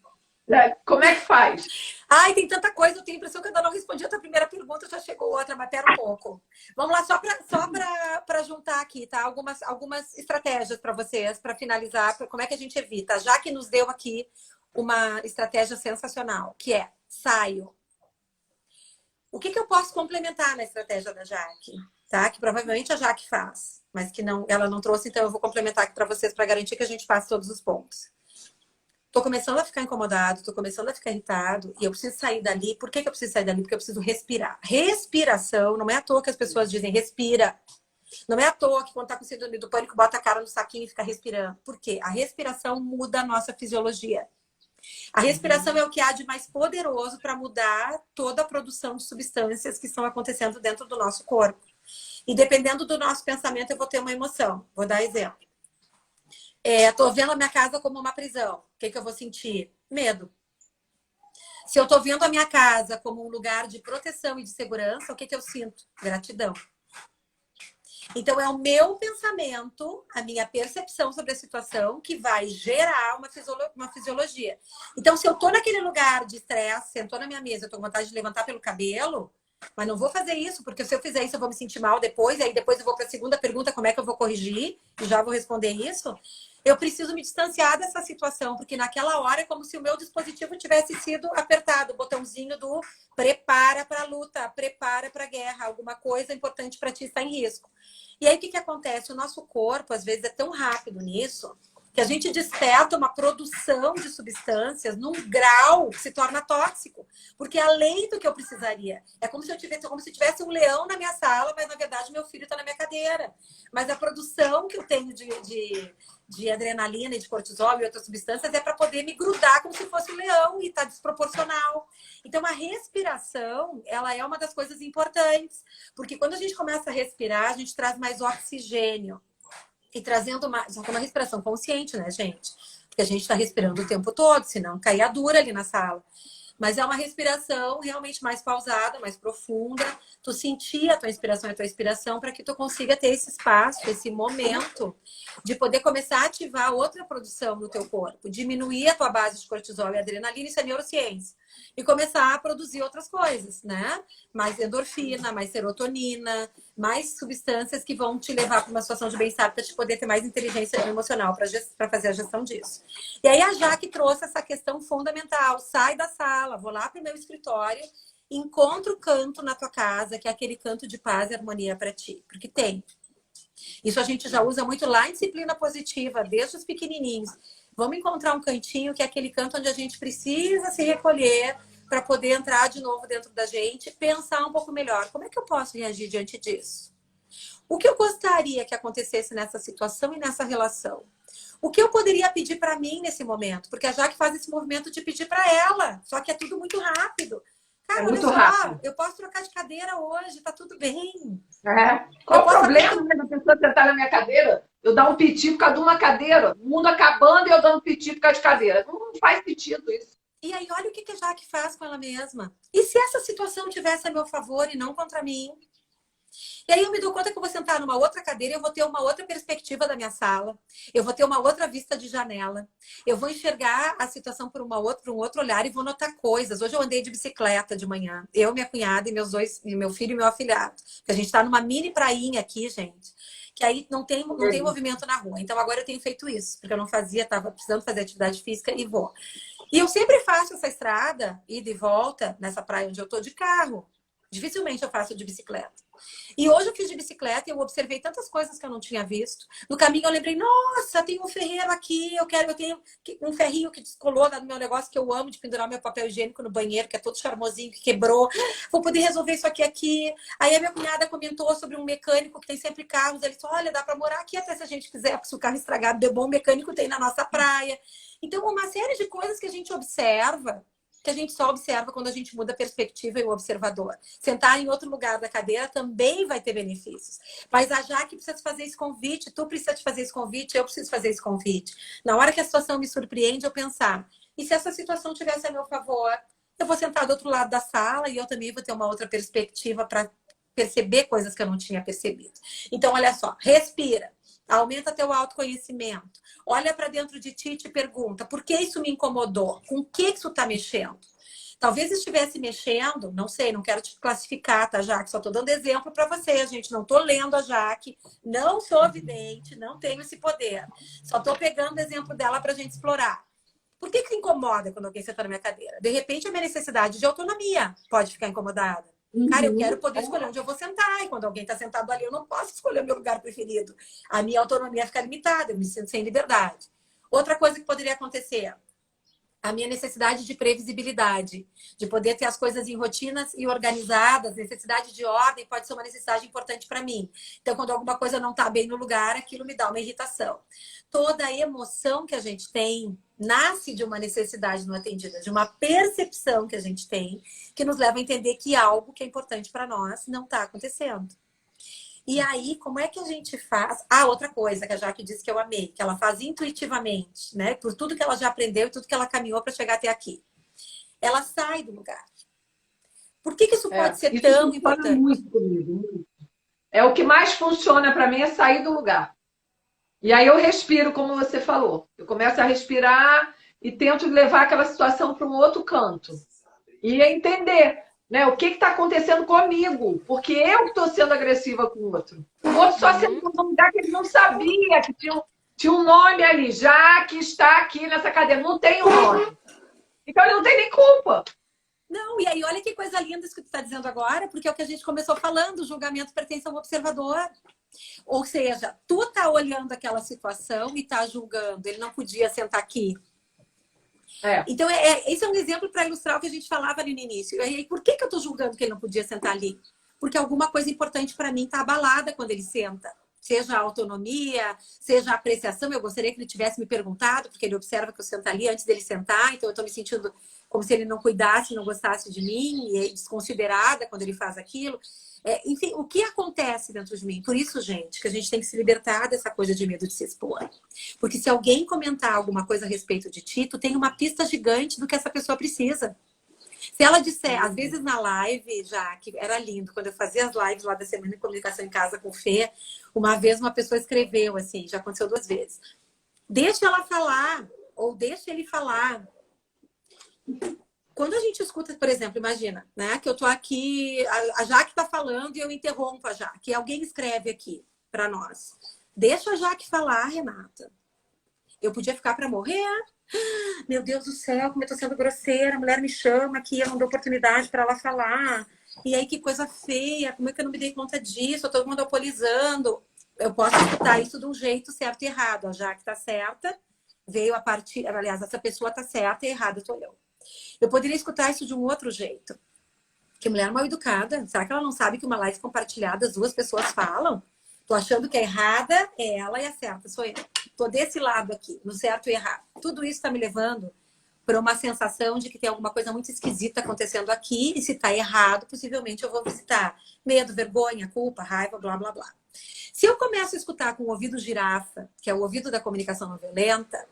Como é que faz? Ai, tem tanta coisa, eu tenho a impressão que eu ainda não respondi a tua primeira pergunta, já chegou outra, mas pera um pouco. Vamos lá, só para juntar aqui, tá? Algumas estratégias para vocês, para finalizar, como é que a gente evita. Já que nos deu aqui uma estratégia sensacional, que é saio. O que eu posso complementar na estratégia da Jaque? Tá? Que provavelmente a Jaque faz, mas que não, ela não trouxe, então eu vou complementar aqui para vocês para garantir que a gente faça todos os pontos. Tô começando a ficar incomodado, tô começando a ficar irritado e eu preciso sair dali. Por que eu preciso sair dali? Porque eu preciso respirar. Respiração, não é à toa que as pessoas dizem respira. Não é à toa que quando tá com síndrome do pânico, bota a cara no saquinho e fica respirando. Por quê? A respiração muda a nossa fisiologia. A respiração é o que há de mais poderoso para mudar toda a produção de substâncias que estão acontecendo dentro do nosso corpo. E dependendo do nosso pensamento, eu vou ter uma emoção. Vou dar exemplo. Tô vendo a minha casa como uma prisão. O que eu vou sentir? Medo. Se eu tô vendo a minha casa como um lugar de proteção e de segurança, o que eu sinto? Gratidão. Então, é o meu pensamento, a minha percepção sobre a situação que vai gerar uma fisiologia. Então, se eu tô naquele lugar de estresse, sentou na minha mesa, eu tô com vontade de levantar pelo cabelo, mas não vou fazer isso, porque se eu fizer isso, eu vou me sentir mal depois, aí depois eu vou para a segunda pergunta, como é que eu vou corrigir? E já vou responder isso. Eu preciso me distanciar dessa situação, porque naquela hora é como se o meu dispositivo tivesse sido apertado, o botãozinho do prepara para a luta, prepara para a guerra, alguma coisa importante para ti está em risco. E aí o que acontece? O nosso corpo, às vezes, é tão rápido nisso, que a gente desperta uma produção de substâncias num grau que se torna tóxico. Porque além do que eu precisaria, é como se tivesse um leão na minha sala, mas na verdade meu filho está na minha cadeira. Mas a produção que eu tenho de adrenalina e de cortisol e outras substâncias é para poder me grudar como se fosse um leão e está desproporcional. Então a respiração, ela é uma das coisas importantes. Porque quando a gente começa a respirar, a gente traz mais oxigênio. E trazendo uma respiração consciente, né, gente? Porque a gente está respirando o tempo todo, senão caía dura ali na sala. Mas é uma respiração realmente mais pausada, mais profunda. Tu sentir a tua inspiração e a tua expiração para que tu consiga ter esse espaço, esse momento de poder começar a ativar outra produção no teu corpo. Diminuir a tua base de cortisol e adrenalina, isso é neurociência. E começar a produzir outras coisas, né? Mais endorfina, mais serotonina, mais substâncias que vão te levar para uma situação de bem-estar para te poder ter mais inteligência emocional para fazer a gestão disso. E aí a Jaque trouxe essa questão fundamental. Sai da sala, vou lá para o meu escritório, encontro o canto na tua casa, que é aquele canto de paz e harmonia para ti. Porque tem. Isso a gente já usa muito lá em disciplina positiva, desde os pequenininhos. Vamos encontrar um cantinho que é aquele canto onde a gente precisa se recolher para poder entrar de novo dentro da gente, pensar um pouco melhor. Como é que eu posso reagir diante disso? O que eu gostaria que acontecesse nessa situação e nessa relação? O que eu poderia pedir para mim nesse momento? Porque a Jaque faz esse movimento de pedir para ela, só que é tudo muito rápido. Cara, olha só, rápido. Eu posso trocar de cadeira hoje, tá tudo bem. Qual o problema da pessoa sentar na minha cadeira? Eu dar um piti por causa de uma cadeira. O mundo acabando e eu dando piti por causa de cadeira. Não faz sentido isso. E aí, olha o que a Jaque faz com ela mesma. E se essa situação tivesse a meu favor e não contra mim? E aí eu me dou conta que eu vou sentar numa outra cadeira, eu vou ter uma outra perspectiva da minha sala, eu vou ter uma outra vista de janela, eu vou enxergar a situação por um outro olhar e vou notar coisas. Hoje eu andei de bicicleta de manhã, eu, minha cunhada e meu filho e meu afilhado. A gente tá numa mini prainha aqui, gente, que aí não tem movimento na rua. Então agora eu tenho feito isso, porque eu não fazia, tava precisando fazer atividade física e vou. E eu sempre faço essa estrada, ida e volta, nessa praia onde eu tô, de carro. Dificilmente eu faço de bicicleta. E hoje eu fiz de bicicleta e eu observei tantas coisas que eu não tinha visto. No caminho eu lembrei, nossa, tem um ferreiro aqui, eu tenho um ferrinho que descolou no meu negócio que eu amo de pendurar meu papel higiênico no banheiro, que é todo charmosinho, que quebrou. Vou poder resolver isso aqui. Aí a minha cunhada comentou sobre um mecânico que tem sempre carros. Ele disse, olha, dá para morar aqui até se a gente quiser, se o carro estragado deu bom, mecânico tem na nossa praia. Então, uma série de coisas que a gente observa, que a gente só observa quando a gente muda a perspectiva e o observador. Sentar em outro lugar da cadeira também vai ter benefícios. Mas a Jaque precisa fazer esse convite, tu precisa fazer esse convite, eu preciso fazer esse convite. Na hora que a situação me surpreende, eu pensar, e se essa situação tivesse a meu favor? Eu vou sentar do outro lado da sala e eu também vou ter uma outra perspectiva para perceber coisas que eu não tinha percebido. Então, olha só, respira. Aumenta teu autoconhecimento. Olha para dentro de ti e te pergunta, por que isso me incomodou? Com o que isso está mexendo? Talvez estivesse mexendo, não sei, não quero te classificar, tá, Jaque? Só estou dando exemplo para você, gente. Não estou lendo a Jaque, não sou vidente, não tenho esse poder. Só estou pegando o exemplo dela para a gente explorar. Por que que incomoda quando alguém senta na minha cadeira? De repente, a minha necessidade de autonomia pode ficar incomodada. Cara, eu quero poder escolher onde eu vou sentar. E quando alguém está sentado ali, eu não posso escolher o meu lugar preferido. A minha autonomia fica limitada, eu me sinto sem liberdade. Outra coisa que poderia acontecer, a minha necessidade de previsibilidade, de poder ter as coisas em rotinas e organizadas, necessidade de ordem pode ser uma necessidade importante para mim. Então, quando alguma coisa não está bem no lugar, aquilo me dá uma irritação. Toda a emoção que a gente tem nasce de uma necessidade não atendida, de uma percepção que a gente tem, que nos leva a entender que algo que é importante para nós não está acontecendo. E aí, como é que a gente faz? Ah, outra coisa que a Jaque disse que eu amei, que ela faz intuitivamente, né? Por tudo que ela já aprendeu e tudo que ela caminhou para chegar até aqui. Ela sai do lugar. Por que que isso pode ser tão importante? Muito comigo, muito. É o que mais funciona para mim é sair do lugar. E aí eu respiro, como você falou. Eu começo a respirar e tento levar aquela situação para um outro canto. E entender, né, o que está acontecendo comigo. Porque eu que estou sendo agressiva com o outro. O outro só sentou num lugar que ele não sabia, que tinha um nome ali, já que está aqui nessa cadeira. Não tem um nome. Então ele não tem nem culpa. Não, e aí olha que coisa linda isso que tu está dizendo agora, porque é o que a gente começou falando, o julgamento pertence ao observador. Ou seja, tu tá olhando aquela situação e tá julgando, ele não podia sentar aqui. Então, esse é um exemplo para ilustrar o que a gente falava ali no início. E aí, por que eu tô julgando que ele não podia sentar ali? Porque alguma coisa importante para mim tá abalada quando ele senta. Seja a autonomia, seja a apreciação. Eu gostaria que ele tivesse me perguntado, porque ele observa que eu sento ali antes dele sentar, então eu tô me sentindo como se ele não cuidasse, não gostasse de mim, e é desconsiderada quando ele faz aquilo. Enfim, o que acontece dentro de mim? Por isso, gente, que a gente tem que se libertar dessa coisa de medo de se expor. Porque se alguém comentar alguma coisa a respeito de ti, tu tem uma pista gigante do que essa pessoa precisa. Se ela disser, às vezes na live, já que era lindo, quando eu fazia as lives lá da Semana de Comunicação em Casa com o Fê, uma vez uma pessoa escreveu assim, já aconteceu 2 vezes. Deixa ela falar, ou deixa ele falar. Quando a gente escuta, por exemplo, imagina, né, que eu tô aqui, a Jaque tá falando e eu interrompo a Jaque, e alguém escreve aqui para nós. Deixa a Jaque falar, Renata. Eu podia ficar para morrer? Meu Deus do céu, como eu tô sendo grosseira, a mulher me chama aqui, eu não dou oportunidade para ela falar. E aí, que coisa feia, como é que eu não me dei conta disso? Eu tô monopolizando. Eu posso escutar isso de um jeito certo e errado. A Jaque tá certa, veio a partir... Aliás, essa pessoa tá certa e errada tô eu. Eu poderia escutar isso de um outro jeito. Que mulher mal educada. Será que ela não sabe que uma live compartilhada as 2 pessoas falam? Tô achando que a errada é ela e a certa sou eu. Tô desse lado aqui, no certo e errado. Tudo isso tá me levando para uma sensação de que tem alguma coisa muito esquisita acontecendo aqui. E se tá errado, possivelmente eu vou visitar. Medo, vergonha, culpa, raiva, blá, blá, blá. Se eu começo a escutar com o ouvido girafa, que é o ouvido da comunicação não violenta,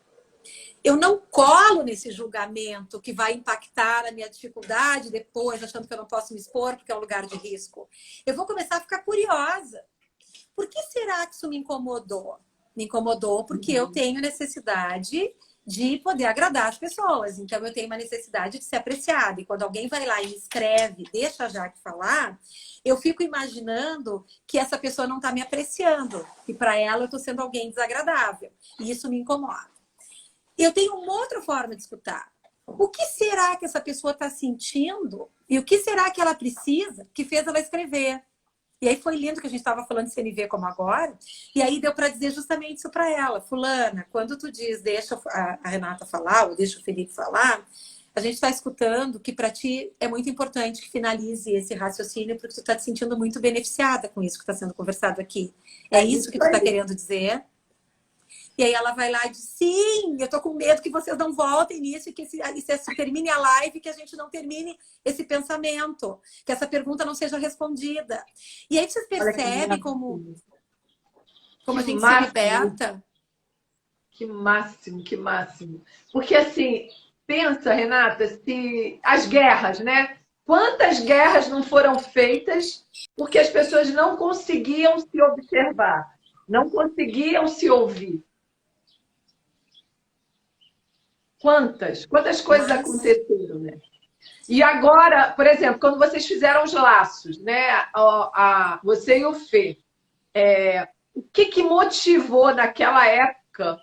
eu não colo nesse julgamento que vai impactar a minha dificuldade depois, achando que eu não posso me expor porque é um lugar de risco. Eu vou começar a ficar curiosa. Por que será que isso me incomodou? Me incomodou porque eu tenho necessidade de poder agradar as pessoas. Então, eu tenho uma necessidade de ser apreciada. E quando alguém vai lá e me escreve, deixa a Jaque falar, eu fico imaginando que essa pessoa não está me apreciando. E para ela, eu estou sendo alguém desagradável. E isso me incomoda. Eu tenho uma outra forma de escutar. O que será que essa pessoa está sentindo? E o que será que ela precisa que fez ela escrever? E aí foi lindo que a gente estava falando de CNV como agora. E aí deu para dizer justamente isso para ela. Fulana, quando tu diz deixa a Renata falar ou deixa o Felipe falar, a gente está escutando que para ti é muito importante que finalize esse raciocínio porque tu está te sentindo muito beneficiada com isso que está sendo conversado aqui. É isso que tu está querendo dizer? E aí ela vai lá e diz, sim, eu tô com medo que vocês não voltem nisso e que isso termine a live, que a gente não termine esse pensamento, que essa pergunta não seja respondida. E aí vocês percebem como a gente se liberta. Que máximo, que máximo. Porque assim, pensa, Renata, se as guerras, né? Quantas guerras não foram feitas porque as pessoas não conseguiam se observar? não conseguiam se ouvir. Quantas coisas aconteceram, né? E agora, por exemplo, quando vocês fizeram os laços, né? Você e o Fê, o que motivou naquela época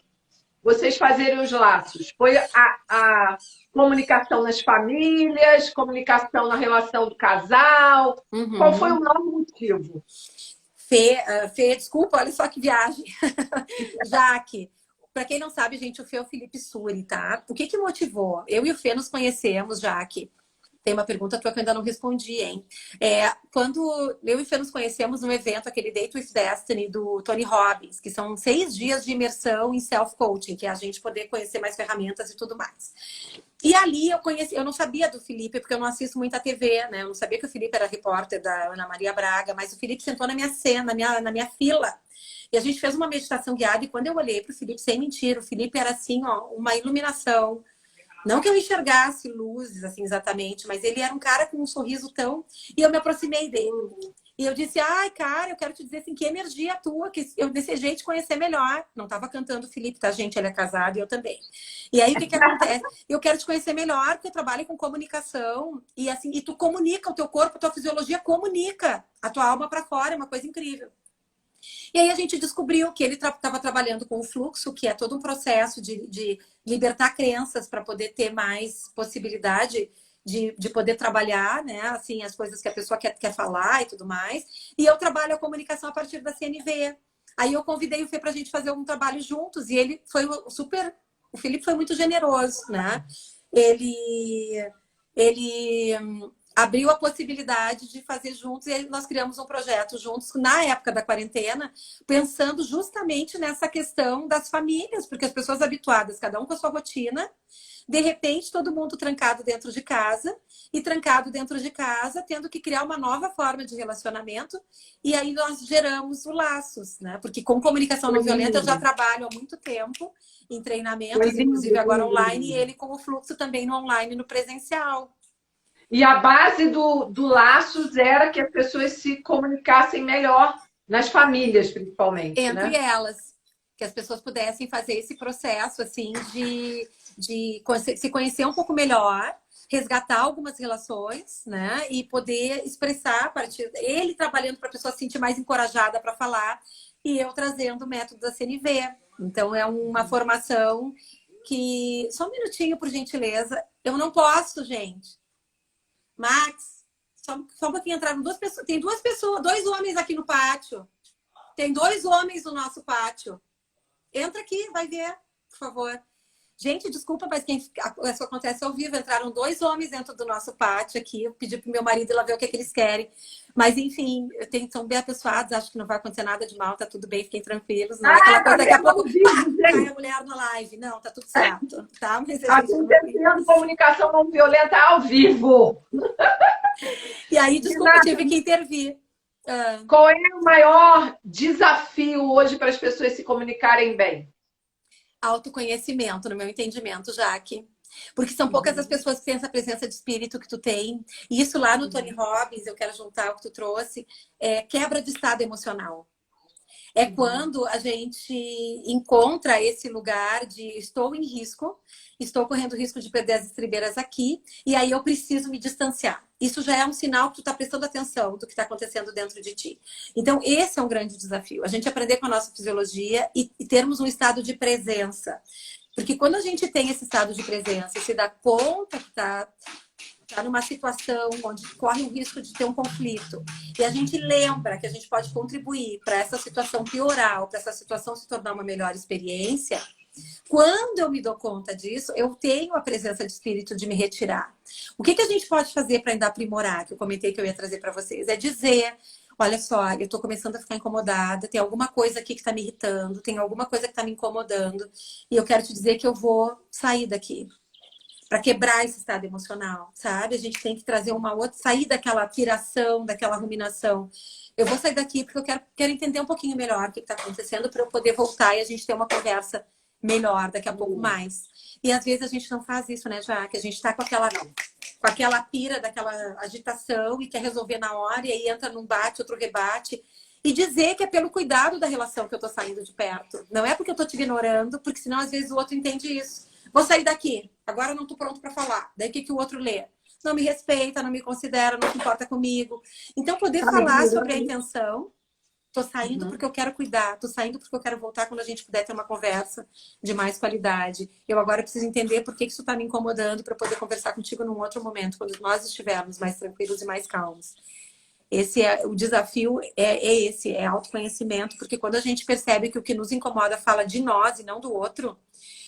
vocês fazerem os laços? Foi a comunicação nas famílias, comunicação na relação do casal? Qual foi o maior motivo? Fê, desculpa, olha só que viagem. Jaque, para quem não sabe, gente, o Fê é o Felipe Suri, tá? O que motivou? Eu e o Fê nos conhecemos, Jaque. Tem uma pergunta tua que eu ainda não respondi, hein? Quando eu e o Fê nos conhecemos no evento, aquele Date with Destiny do Tony Robbins, que são 6 dias de imersão em self-coaching, que é a gente poder conhecer mais ferramentas e tudo mais. E ali eu não sabia do Felipe, porque eu não assisto muita TV, né? Eu não sabia que o Felipe era repórter da Ana Maria Braga, mas o Felipe sentou na minha cena, na minha fila. E a gente fez uma meditação guiada, e quando eu olhei para o Felipe, sem mentira, o Felipe era assim, ó, uma iluminação. Não que eu enxergasse luzes, assim, exatamente, mas ele era um cara com um sorriso tão... E eu me aproximei dele. E eu disse, ai, cara, eu quero te dizer assim, que energia tua, que eu desejei te conhecer melhor. Não estava cantando o Felipe, tá, gente? Ele é casado e eu também. E aí, o que acontece? Eu quero te conhecer melhor, porque eu trabalho com comunicação. E assim, e tu comunica, o teu corpo, a tua fisiologia comunica a tua alma para fora, é uma coisa incrível. E aí a gente descobriu que ele estava trabalhando com o fluxo, que é todo um processo de libertar crenças para poder ter mais possibilidade de poder trabalhar, né? Assim, as coisas que a pessoa quer falar e tudo mais. E eu trabalho a comunicação a partir da CNV. Aí eu convidei o Fê para a gente fazer um trabalho juntos e ele foi super... O Felipe foi muito generoso, né? Ele abriu a possibilidade de fazer juntos e nós criamos um projeto juntos na época da quarentena, pensando justamente nessa questão das famílias, porque as pessoas habituadas, cada um com a sua rotina, de repente todo mundo trancado dentro de casa e trancado dentro de casa, tendo que criar uma nova forma de relacionamento, e aí nós geramos o Laços, né? Porque com comunicação não violenta eu já trabalho há muito tempo em treinamentos, inclusive agora online, e ele com o fluxo também no online, no presencial. E a base do Laços era que as pessoas se comunicassem melhor, nas famílias, principalmente, entre né? elas. Que as pessoas pudessem fazer esse processo, assim, de se conhecer um pouco melhor, resgatar algumas relações, né? E poder expressar a partir... Ele trabalhando para a pessoa se sentir mais encorajada para falar e eu trazendo o método da CNV. Então, é uma formação que... Só um minutinho, por gentileza. Eu não posso, gente. Max, só um pouquinho, entraram 2 pessoas. Tem 2 pessoas, 2 homens aqui no pátio. Tem 2 homens no nosso pátio. Entra aqui, vai ver, por favor. Gente, desculpa, mas isso acontece ao vivo. Entraram 2 homens dentro do nosso pátio aqui. Eu pedi pro meu marido ir lá ver o que eles querem. Mas, enfim, são bem apessoados. Acho que não vai acontecer nada de mal. Tá tudo bem, fiquem tranquilos. Não é aquela coisa daqui a pouco... Cai a mulher na live. Não, tá tudo certo. Tá? Mas acontecendo comunicação não violenta ao vivo. E aí, desculpa, tive que intervir. Qual é o maior desafio hoje para as pessoas se comunicarem bem? Autoconhecimento, no meu entendimento, Jaque. Porque são poucas as pessoas que têm essa presença de espírito que tu tem. E isso lá no Tony Robbins, eu quero juntar o que tu trouxe, é quebra de estado emocional. É quando a gente encontra esse lugar de estou em risco, estou correndo risco de perder as estribeiras aqui, e aí eu preciso me distanciar. Isso já é um sinal que tu está prestando atenção do que está acontecendo dentro de ti. Então, esse é um grande desafio. A gente aprender com a nossa fisiologia e termos um estado de presença. Porque quando a gente tem esse estado de presença e se dá conta que está numa situação onde corre o risco de ter um conflito, e a gente lembra que a gente pode contribuir para essa situação piorar, ou para essa situação se tornar uma melhor experiência, quando eu me dou conta disso, eu tenho a presença de espírito de me retirar. O que a gente pode fazer para ainda aprimorar, que eu comentei que eu ia trazer para vocês? É dizer, olha só, eu estou começando a ficar incomodada, tem alguma coisa aqui que está me irritando, tem alguma coisa que está me incomodando, e eu quero te dizer que eu vou sair daqui. Para quebrar esse estado emocional, sabe? A gente tem que trazer uma outra... Sair daquela piração, daquela ruminação. Eu vou sair daqui porque eu quero entender um pouquinho melhor o que está acontecendo para eu poder voltar e a gente ter uma conversa melhor daqui a pouco mais. E às vezes a gente não faz isso, né, Jaque? A gente está com aquela pira daquela agitação e quer resolver na hora e aí entra num bate, outro rebate. E dizer que é pelo cuidado da relação que eu tô saindo de perto. Não é porque eu tô te ignorando, porque senão às vezes o outro entende isso. Vou sair daqui, agora eu não tô pronto para falar. Daí o que que o outro lê? Não me respeita, não me considera, não se importa comigo. Então poder falar sobre a intenção. Tô saindo porque eu quero cuidar, tô saindo porque eu quero voltar quando a gente puder ter uma conversa de mais qualidade. Eu agora preciso entender por que isso tá me incomodando para poder conversar contigo num outro momento, quando nós estivermos mais tranquilos e mais calmos. Esse é o desafio, esse, é autoconhecimento, porque quando a gente percebe que o que nos incomoda fala de nós e não do outro,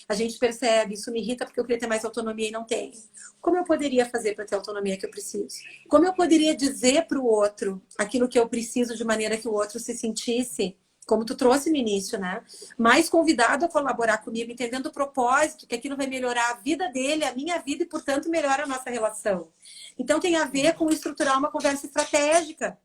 a gente percebe, isso me irrita porque eu queria ter mais autonomia e não tenho. Como eu poderia fazer para ter a autonomia que eu preciso? Como eu poderia dizer para o outro aquilo que eu preciso de maneira que o outro se sentisse, como tu trouxe no início, né? Mais convidado a colaborar comigo, entendendo o propósito, que aquilo vai melhorar a vida dele, a minha vida e, portanto, melhora a nossa relação. Então, tem a ver com estruturar uma conversa estratégica.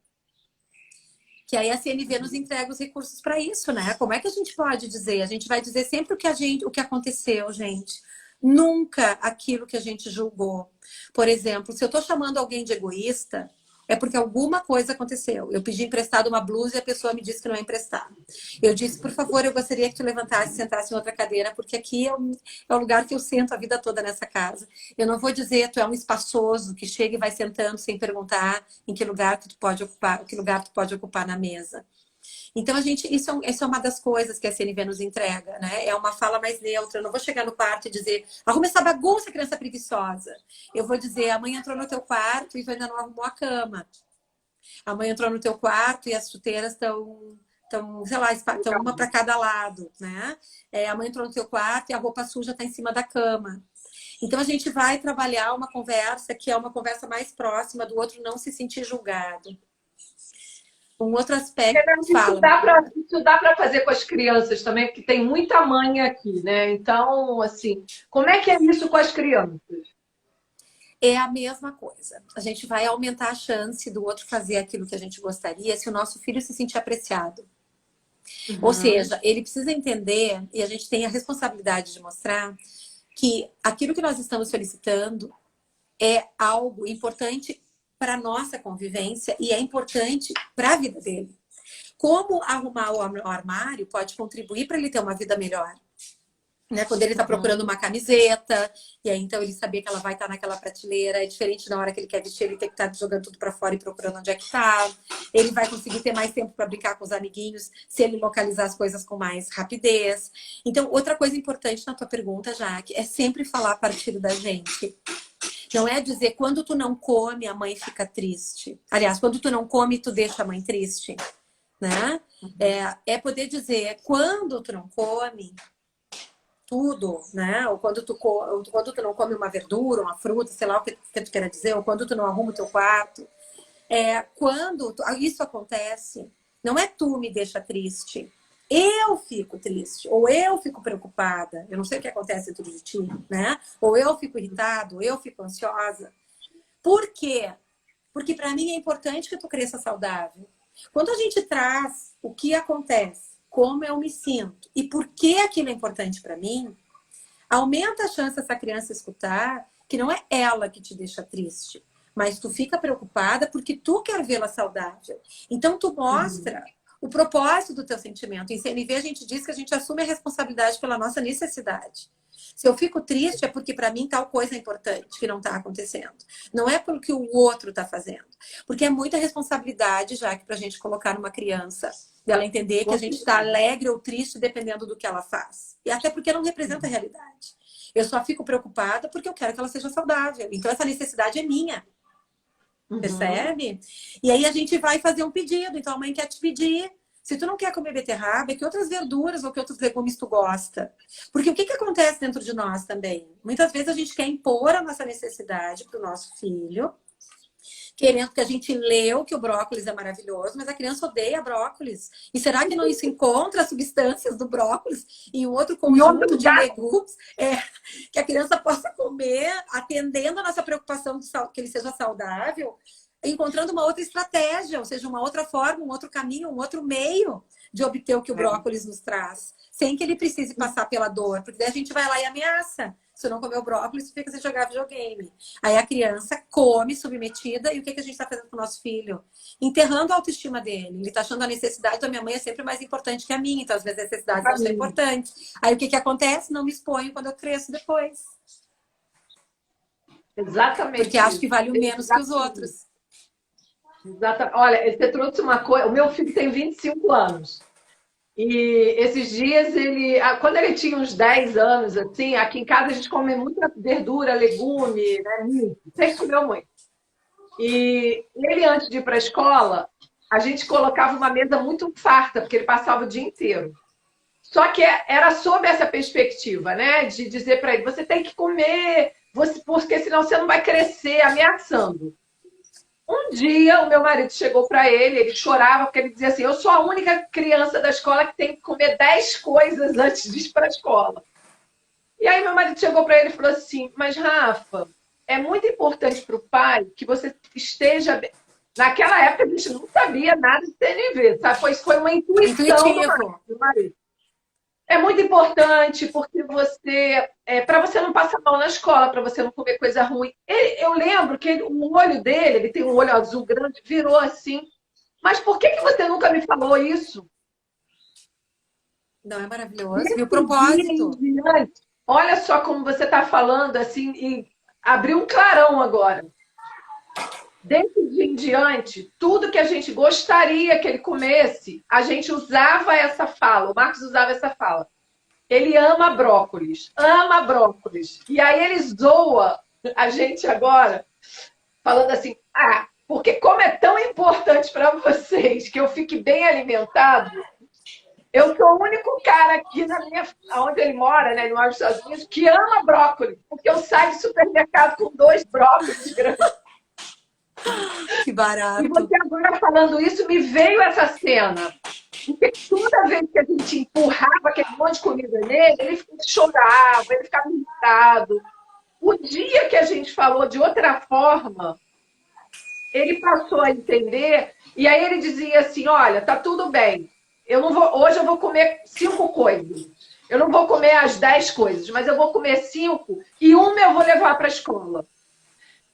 Que aí a CNV nos entrega os recursos para isso, né? Como é que a gente pode dizer? A gente vai dizer sempre o que aconteceu, gente. Nunca aquilo que a gente julgou. Por exemplo, se eu estou chamando alguém de egoísta, é porque alguma coisa aconteceu. Eu pedi emprestado uma blusa e a pessoa me disse que não é emprestar. Eu disse, por favor, eu gostaria que tu levantasse e sentasse em outra cadeira, porque aqui é o lugar que eu sento a vida toda nessa casa. Eu não vou dizer, tu é um espaçoso que chega e vai sentando sem perguntar em que lugar que tu pode ocupar, que lugar tu pode ocupar na mesa. Então, isso é uma das coisas que a CNV nos entrega, né? É uma fala mais neutra. Eu não vou chegar no quarto e dizer, arruma essa bagunça, criança preguiçosa. Eu vou dizer, a mãe entrou no teu quarto e tu ainda não arrumou a cama. A mãe entrou no teu quarto e as chuteiras estão, sei lá, estão uma para cada lado, né? A mãe entrou no teu quarto e a roupa suja está em cima da cama. Então, a gente vai trabalhar uma conversa que é uma conversa mais próxima do outro não se sentir julgado. Um outro aspecto, isso dá para fazer com as crianças também, porque tem muita mãe aqui, né? Então, assim, como é que é isso com as crianças? É a mesma coisa. A gente vai aumentar a chance do outro fazer aquilo que a gente gostaria se o nosso filho se sentir apreciado. Uhum. Ou seja, ele precisa entender, e a gente tem a responsabilidade de mostrar, que aquilo que nós estamos solicitando é algo importante para a nossa convivência e é importante para a vida dele. Como arrumar o armário pode contribuir para ele ter uma vida melhor. Né? Quando ele está procurando uma camiseta, e aí então ele sabia que ela vai estar naquela prateleira, é diferente na hora que ele quer vestir, ele tem que estar jogando tudo para fora e procurando onde é que está. Ele vai conseguir ter mais tempo para brincar com os amiguinhos se ele localizar as coisas com mais rapidez. Então, outra coisa importante na tua pergunta, Jaque, é sempre falar a partir da gente. Não é dizer, quando tu não come, a mãe fica triste. Aliás, quando tu não come, tu deixa a mãe triste. Né? É poder dizer, quando tu não come tudo, né? Ou quando tu não come uma verdura, uma fruta, sei lá o que tu quer dizer, ou quando tu não arruma o teu quarto. Quando isso acontece, não é tu me deixa triste. Eu fico triste, ou eu fico preocupada, eu não sei o que acontece dentro de ti, né? Ou eu fico irritado, ou eu fico ansiosa. Por quê? Porque para mim é importante que tu cresça saudável. Quando a gente traz o que acontece, como eu me sinto e por que aquilo é importante para mim, aumenta a chance dessa criança escutar que não é ela que te deixa triste, mas tu fica preocupada porque tu quer vê-la saudável. Então tu mostra o propósito do teu sentimento. Em CNV a gente diz que a gente assume a responsabilidade pela nossa necessidade. Se eu fico triste é porque para mim tal coisa é importante que não está acontecendo. Não é pelo que o outro está fazendo. Porque é muita responsabilidade, já que para a gente colocar numa criança, dela entender que a gente está alegre ou triste dependendo do que ela faz. E até porque não representa a realidade. Eu só fico preocupada porque eu quero que ela seja saudável. Então essa necessidade é minha. Percebe? E aí a gente vai fazer um pedido. Então a mãe quer te pedir. Se tu não quer comer beterraba, que outras verduras ou que outros legumes tu gosta? Porque o que acontece dentro de nós também? Muitas vezes a gente quer impor a nossa necessidade para o nosso filho, querendo que a gente leu que o brócolis é maravilhoso, mas a criança odeia brócolis. E será que não se encontra as substâncias do brócolis em outro conjunto de legumes que a criança possa comer, atendendo a nossa preocupação de que ele seja saudável? Encontrando uma outra estratégia, ou seja, uma outra forma, um outro caminho, um outro meio de obter o que o brócolis nos traz, sem que ele precise passar pela dor, porque daí a gente vai lá e ameaça. Se tu não comer o brócolis, tu fica sem jogar videogame. Aí a criança come submetida e o que a gente está fazendo com o nosso filho? Enterrando a autoestima dele. Ele está achando a necessidade da minha mãe é sempre mais importante que a minha, então às vezes as necessidades não são importantes. Aí o que acontece? Não me exponho quando eu cresço depois. Exatamente. Porque acho que vale o menos que os outros. Exatamente. Olha, você trouxe uma coisa. O meu filho tem 25 anos. E esses dias quando ele tinha uns 10 anos, assim, aqui em casa a gente come muita verdura, legume, né? Muito. Sempre comeu muito. E ele, antes de ir para a escola, a gente colocava uma mesa muito farta, porque ele passava o dia inteiro. Só que era sob essa perspectiva, né? De dizer para ele, você tem que comer, porque senão você não vai crescer, ameaçando. Um dia, o meu marido chegou para ele chorava, porque ele dizia assim, eu sou a única criança da escola que tem que comer 10 coisas antes de ir para a escola. E aí meu marido chegou para ele e falou assim, mas Rafa, é muito importante para o pai que você esteja bem. Naquela época a gente não sabia nada de TNV, sabe? Foi uma intuição do marido. É muito importante porque para você não passar mal na escola, para você não comer coisa ruim. Eu lembro que o olho dele, ele tem um olho azul grande, virou assim. Mas por que você nunca me falou isso? Não é maravilhoso? E o propósito? Olha só como você está falando assim e abriu um clarão agora. Desse dia em diante, tudo que a gente gostaria que ele comesse, a gente usava essa fala. O Marcos usava essa fala. Ele ama brócolis. Ama brócolis. E aí ele zoa a gente agora, falando assim, porque como é tão importante para vocês que eu fique bem alimentado, eu sou o único cara aqui onde ele mora, né, no Norte dos Estados Unidos, que ama brócolis. Porque eu saio do supermercado com 2 brócolis grandes. Que barato. E você agora falando isso, me veio essa cena. Porque toda vez que a gente empurrava aquele monte de comida nele, ele chorava, ele ficava irritado. O dia que a gente falou de outra forma, ele passou a entender, e aí ele dizia assim, olha, tá tudo bem, hoje eu vou comer 5 coisas. Eu não vou comer as 10 coisas, mas eu vou comer 5 e uma eu vou levar para a escola.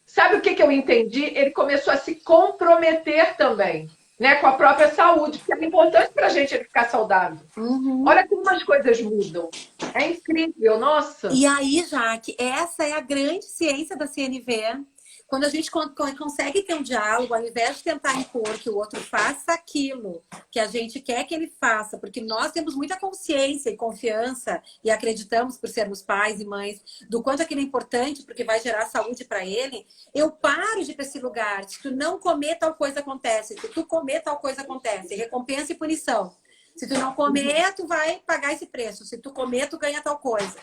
Sabe o que eu entendi? Ele começou a se comprometer também, né, com a própria saúde, porque é importante para a gente ele ficar saudável. Uhum. Olha como as coisas mudam. É incrível, nossa. E aí, Jaque, essa é a grande ciência da CNV. Quando a gente consegue ter um diálogo, ao invés de tentar impor que o outro faça aquilo que a gente quer que ele faça, porque nós temos muita consciência e confiança e acreditamos, por sermos pais e mães, do quanto aquilo é importante porque vai gerar saúde para ele, eu paro de ir para esse lugar. Se tu não comer, tal coisa acontece. Se tu comer, tal coisa acontece. Recompensa e punição. Se tu não comer, tu vai pagar esse preço. Se tu comer, tu ganha tal coisa.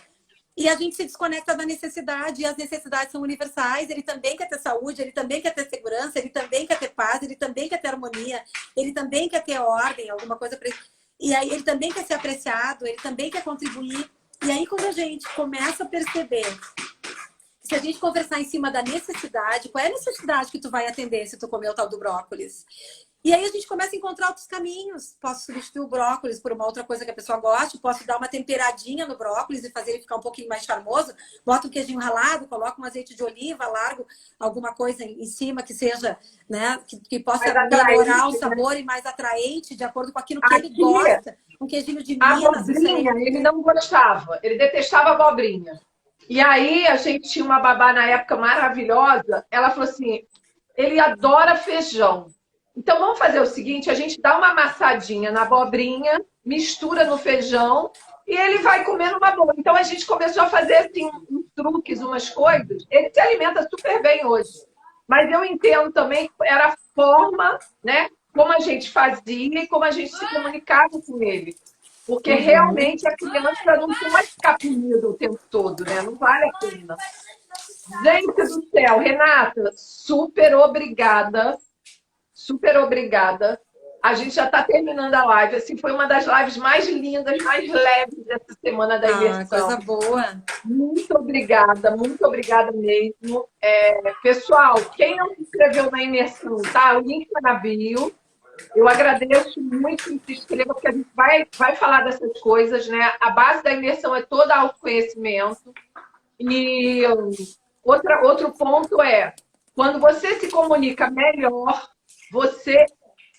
E a gente se desconecta da necessidade, e as necessidades são universais. Ele também quer ter saúde, ele também quer ter segurança, ele também quer ter paz, ele também quer ter harmonia, ele também quer ter ordem, alguma coisa para ele. E aí ele também quer ser apreciado, ele também quer contribuir. E aí quando a gente começa a perceber, se a gente conversar em cima da necessidade, qual é a necessidade que tu vai atender se tu comer o tal do brócolis? E aí a gente começa a encontrar outros caminhos. Posso substituir o brócolis por uma outra coisa que a pessoa goste, posso dar uma temperadinha no brócolis e fazer ele ficar um pouquinho mais charmoso, boto um queijinho ralado, coloco um azeite de oliva, largo alguma coisa em cima que seja, né, que possa melhorar o sabor e mais atraente de acordo com aquilo que ele gosta. Um queijinho de Minas. Abobrinha, ele não gostava, ele detestava abobrinha. E aí a gente tinha uma babá na época maravilhosa, ela falou assim, ele adora feijão. Então, vamos fazer o seguinte, a gente dá uma amassadinha na abobrinha, mistura no feijão e ele vai comer numa boa. Então, a gente começou a fazer assim, uns truques, umas coisas. Ele se alimenta super bem hoje. Mas eu entendo também que era a forma, né, como a gente fazia e como a gente se comunicava com ele. Porque realmente a criança não pode ficar punida o tempo todo, né? Não vale a pena. Gente do céu, Renata, super obrigada. Super obrigada. A gente já está terminando a live. Assim, foi uma das lives mais lindas, mais leves dessa semana da imersão. Coisa boa. Muito obrigada mesmo. Pessoal, quem não se inscreveu na imersão, tá? O link está na bio. Eu agradeço muito que se inscreva, porque a gente vai falar dessas coisas, né? A base da imersão é todo autoconhecimento. E outro ponto é, quando você se comunica melhor, você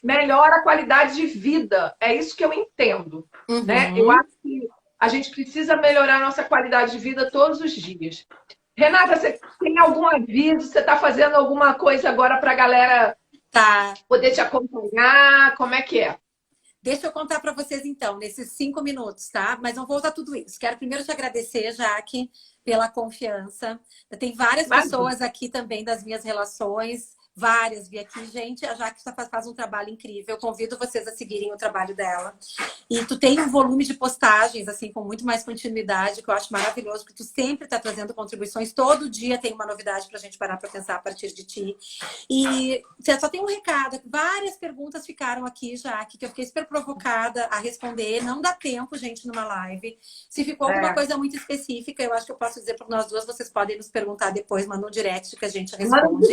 melhora a qualidade de vida. É isso que eu entendo, né? Eu acho que a gente precisa melhorar a nossa qualidade de vida todos os dias. Renata, você tem algum aviso? Você está fazendo alguma coisa agora para a galera poder te acompanhar? Como é que é? Deixa eu contar para vocês, então, nesses 5 minutos, tá? Mas não vou usar tudo isso. Quero primeiro te agradecer, Jaque, pela confiança. Tem várias pessoas aqui também das minhas relações, várias vi aqui. Gente, a Jaque faz um trabalho incrível. Eu convido vocês a seguirem o trabalho dela. E tu tem um volume de postagens, assim, com muito mais continuidade, que eu acho maravilhoso, porque tu sempre tá trazendo contribuições. Todo dia tem uma novidade pra gente parar pra pensar a partir de ti. E só tem um recado. Várias perguntas ficaram aqui, Jaque, que eu fiquei super provocada a responder. Não dá tempo, gente, numa live. Se ficou alguma coisa muito específica, eu acho que eu posso dizer para nós duas, vocês podem nos perguntar depois, manda um direct que a gente responde.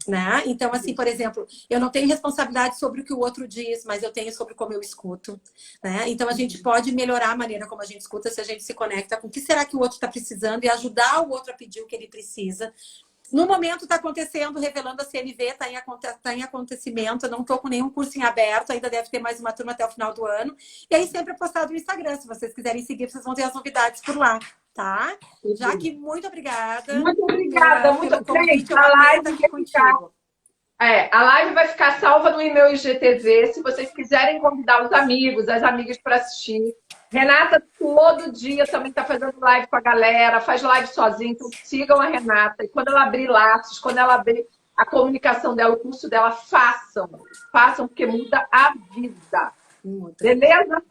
Né? Então, assim, por exemplo, eu não tenho responsabilidade sobre o que o outro diz, mas eu tenho sobre como eu escuto. Né? Então, a gente pode melhorar a maneira como a gente escuta se a gente se conecta com o que será que o outro está precisando e ajudar o outro a pedir o que ele precisa. No momento está acontecendo, revelando a CNV, está em acontecimento. Eu não estou com nenhum curso em aberto, ainda deve ter mais uma turma até o final do ano. E aí sempre é postado no Instagram. Se vocês quiserem seguir, vocês vão ter as novidades por lá, tá? Jaque, muito obrigada. Muito obrigada, muito convite. A live aqui contigo. A live vai ficar salva no meu IGTV, se vocês quiserem convidar os amigos, as amigas para assistir. Renata todo dia também está fazendo live com a galera, faz live sozinha, então sigam a Renata. E quando ela abrir laços, quando ela abrir a comunicação dela, o curso dela, façam, porque muda a vida. Beleza?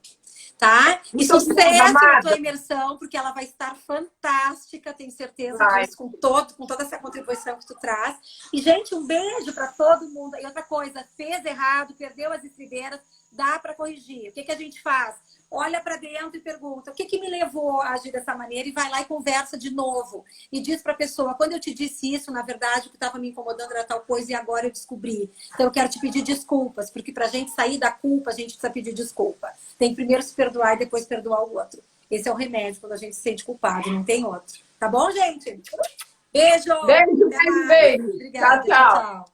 Tá? E sucesso na tua imersão, porque ela vai estar fantástica, tenho certeza disso, com toda essa contribuição que tu traz. E, gente, um beijo para todo mundo. E outra coisa, fez errado, perdeu as estribeiras, dá para corrigir. O que a gente faz? Olha para dentro e pergunta, o que me levou a agir dessa maneira? E vai lá e conversa de novo. E diz para a pessoa, quando eu te disse isso, na verdade, o que estava me incomodando era tal coisa e agora eu descobri. Então eu quero te pedir desculpas, porque para a gente sair da culpa, a gente precisa pedir desculpa. Tem que primeiro se perdoar e depois perdoar o outro. Esse é o remédio quando a gente se sente culpado, não tem outro. Tá bom, gente? Beijo! Beijo! Obrigada. Tchau, tchau.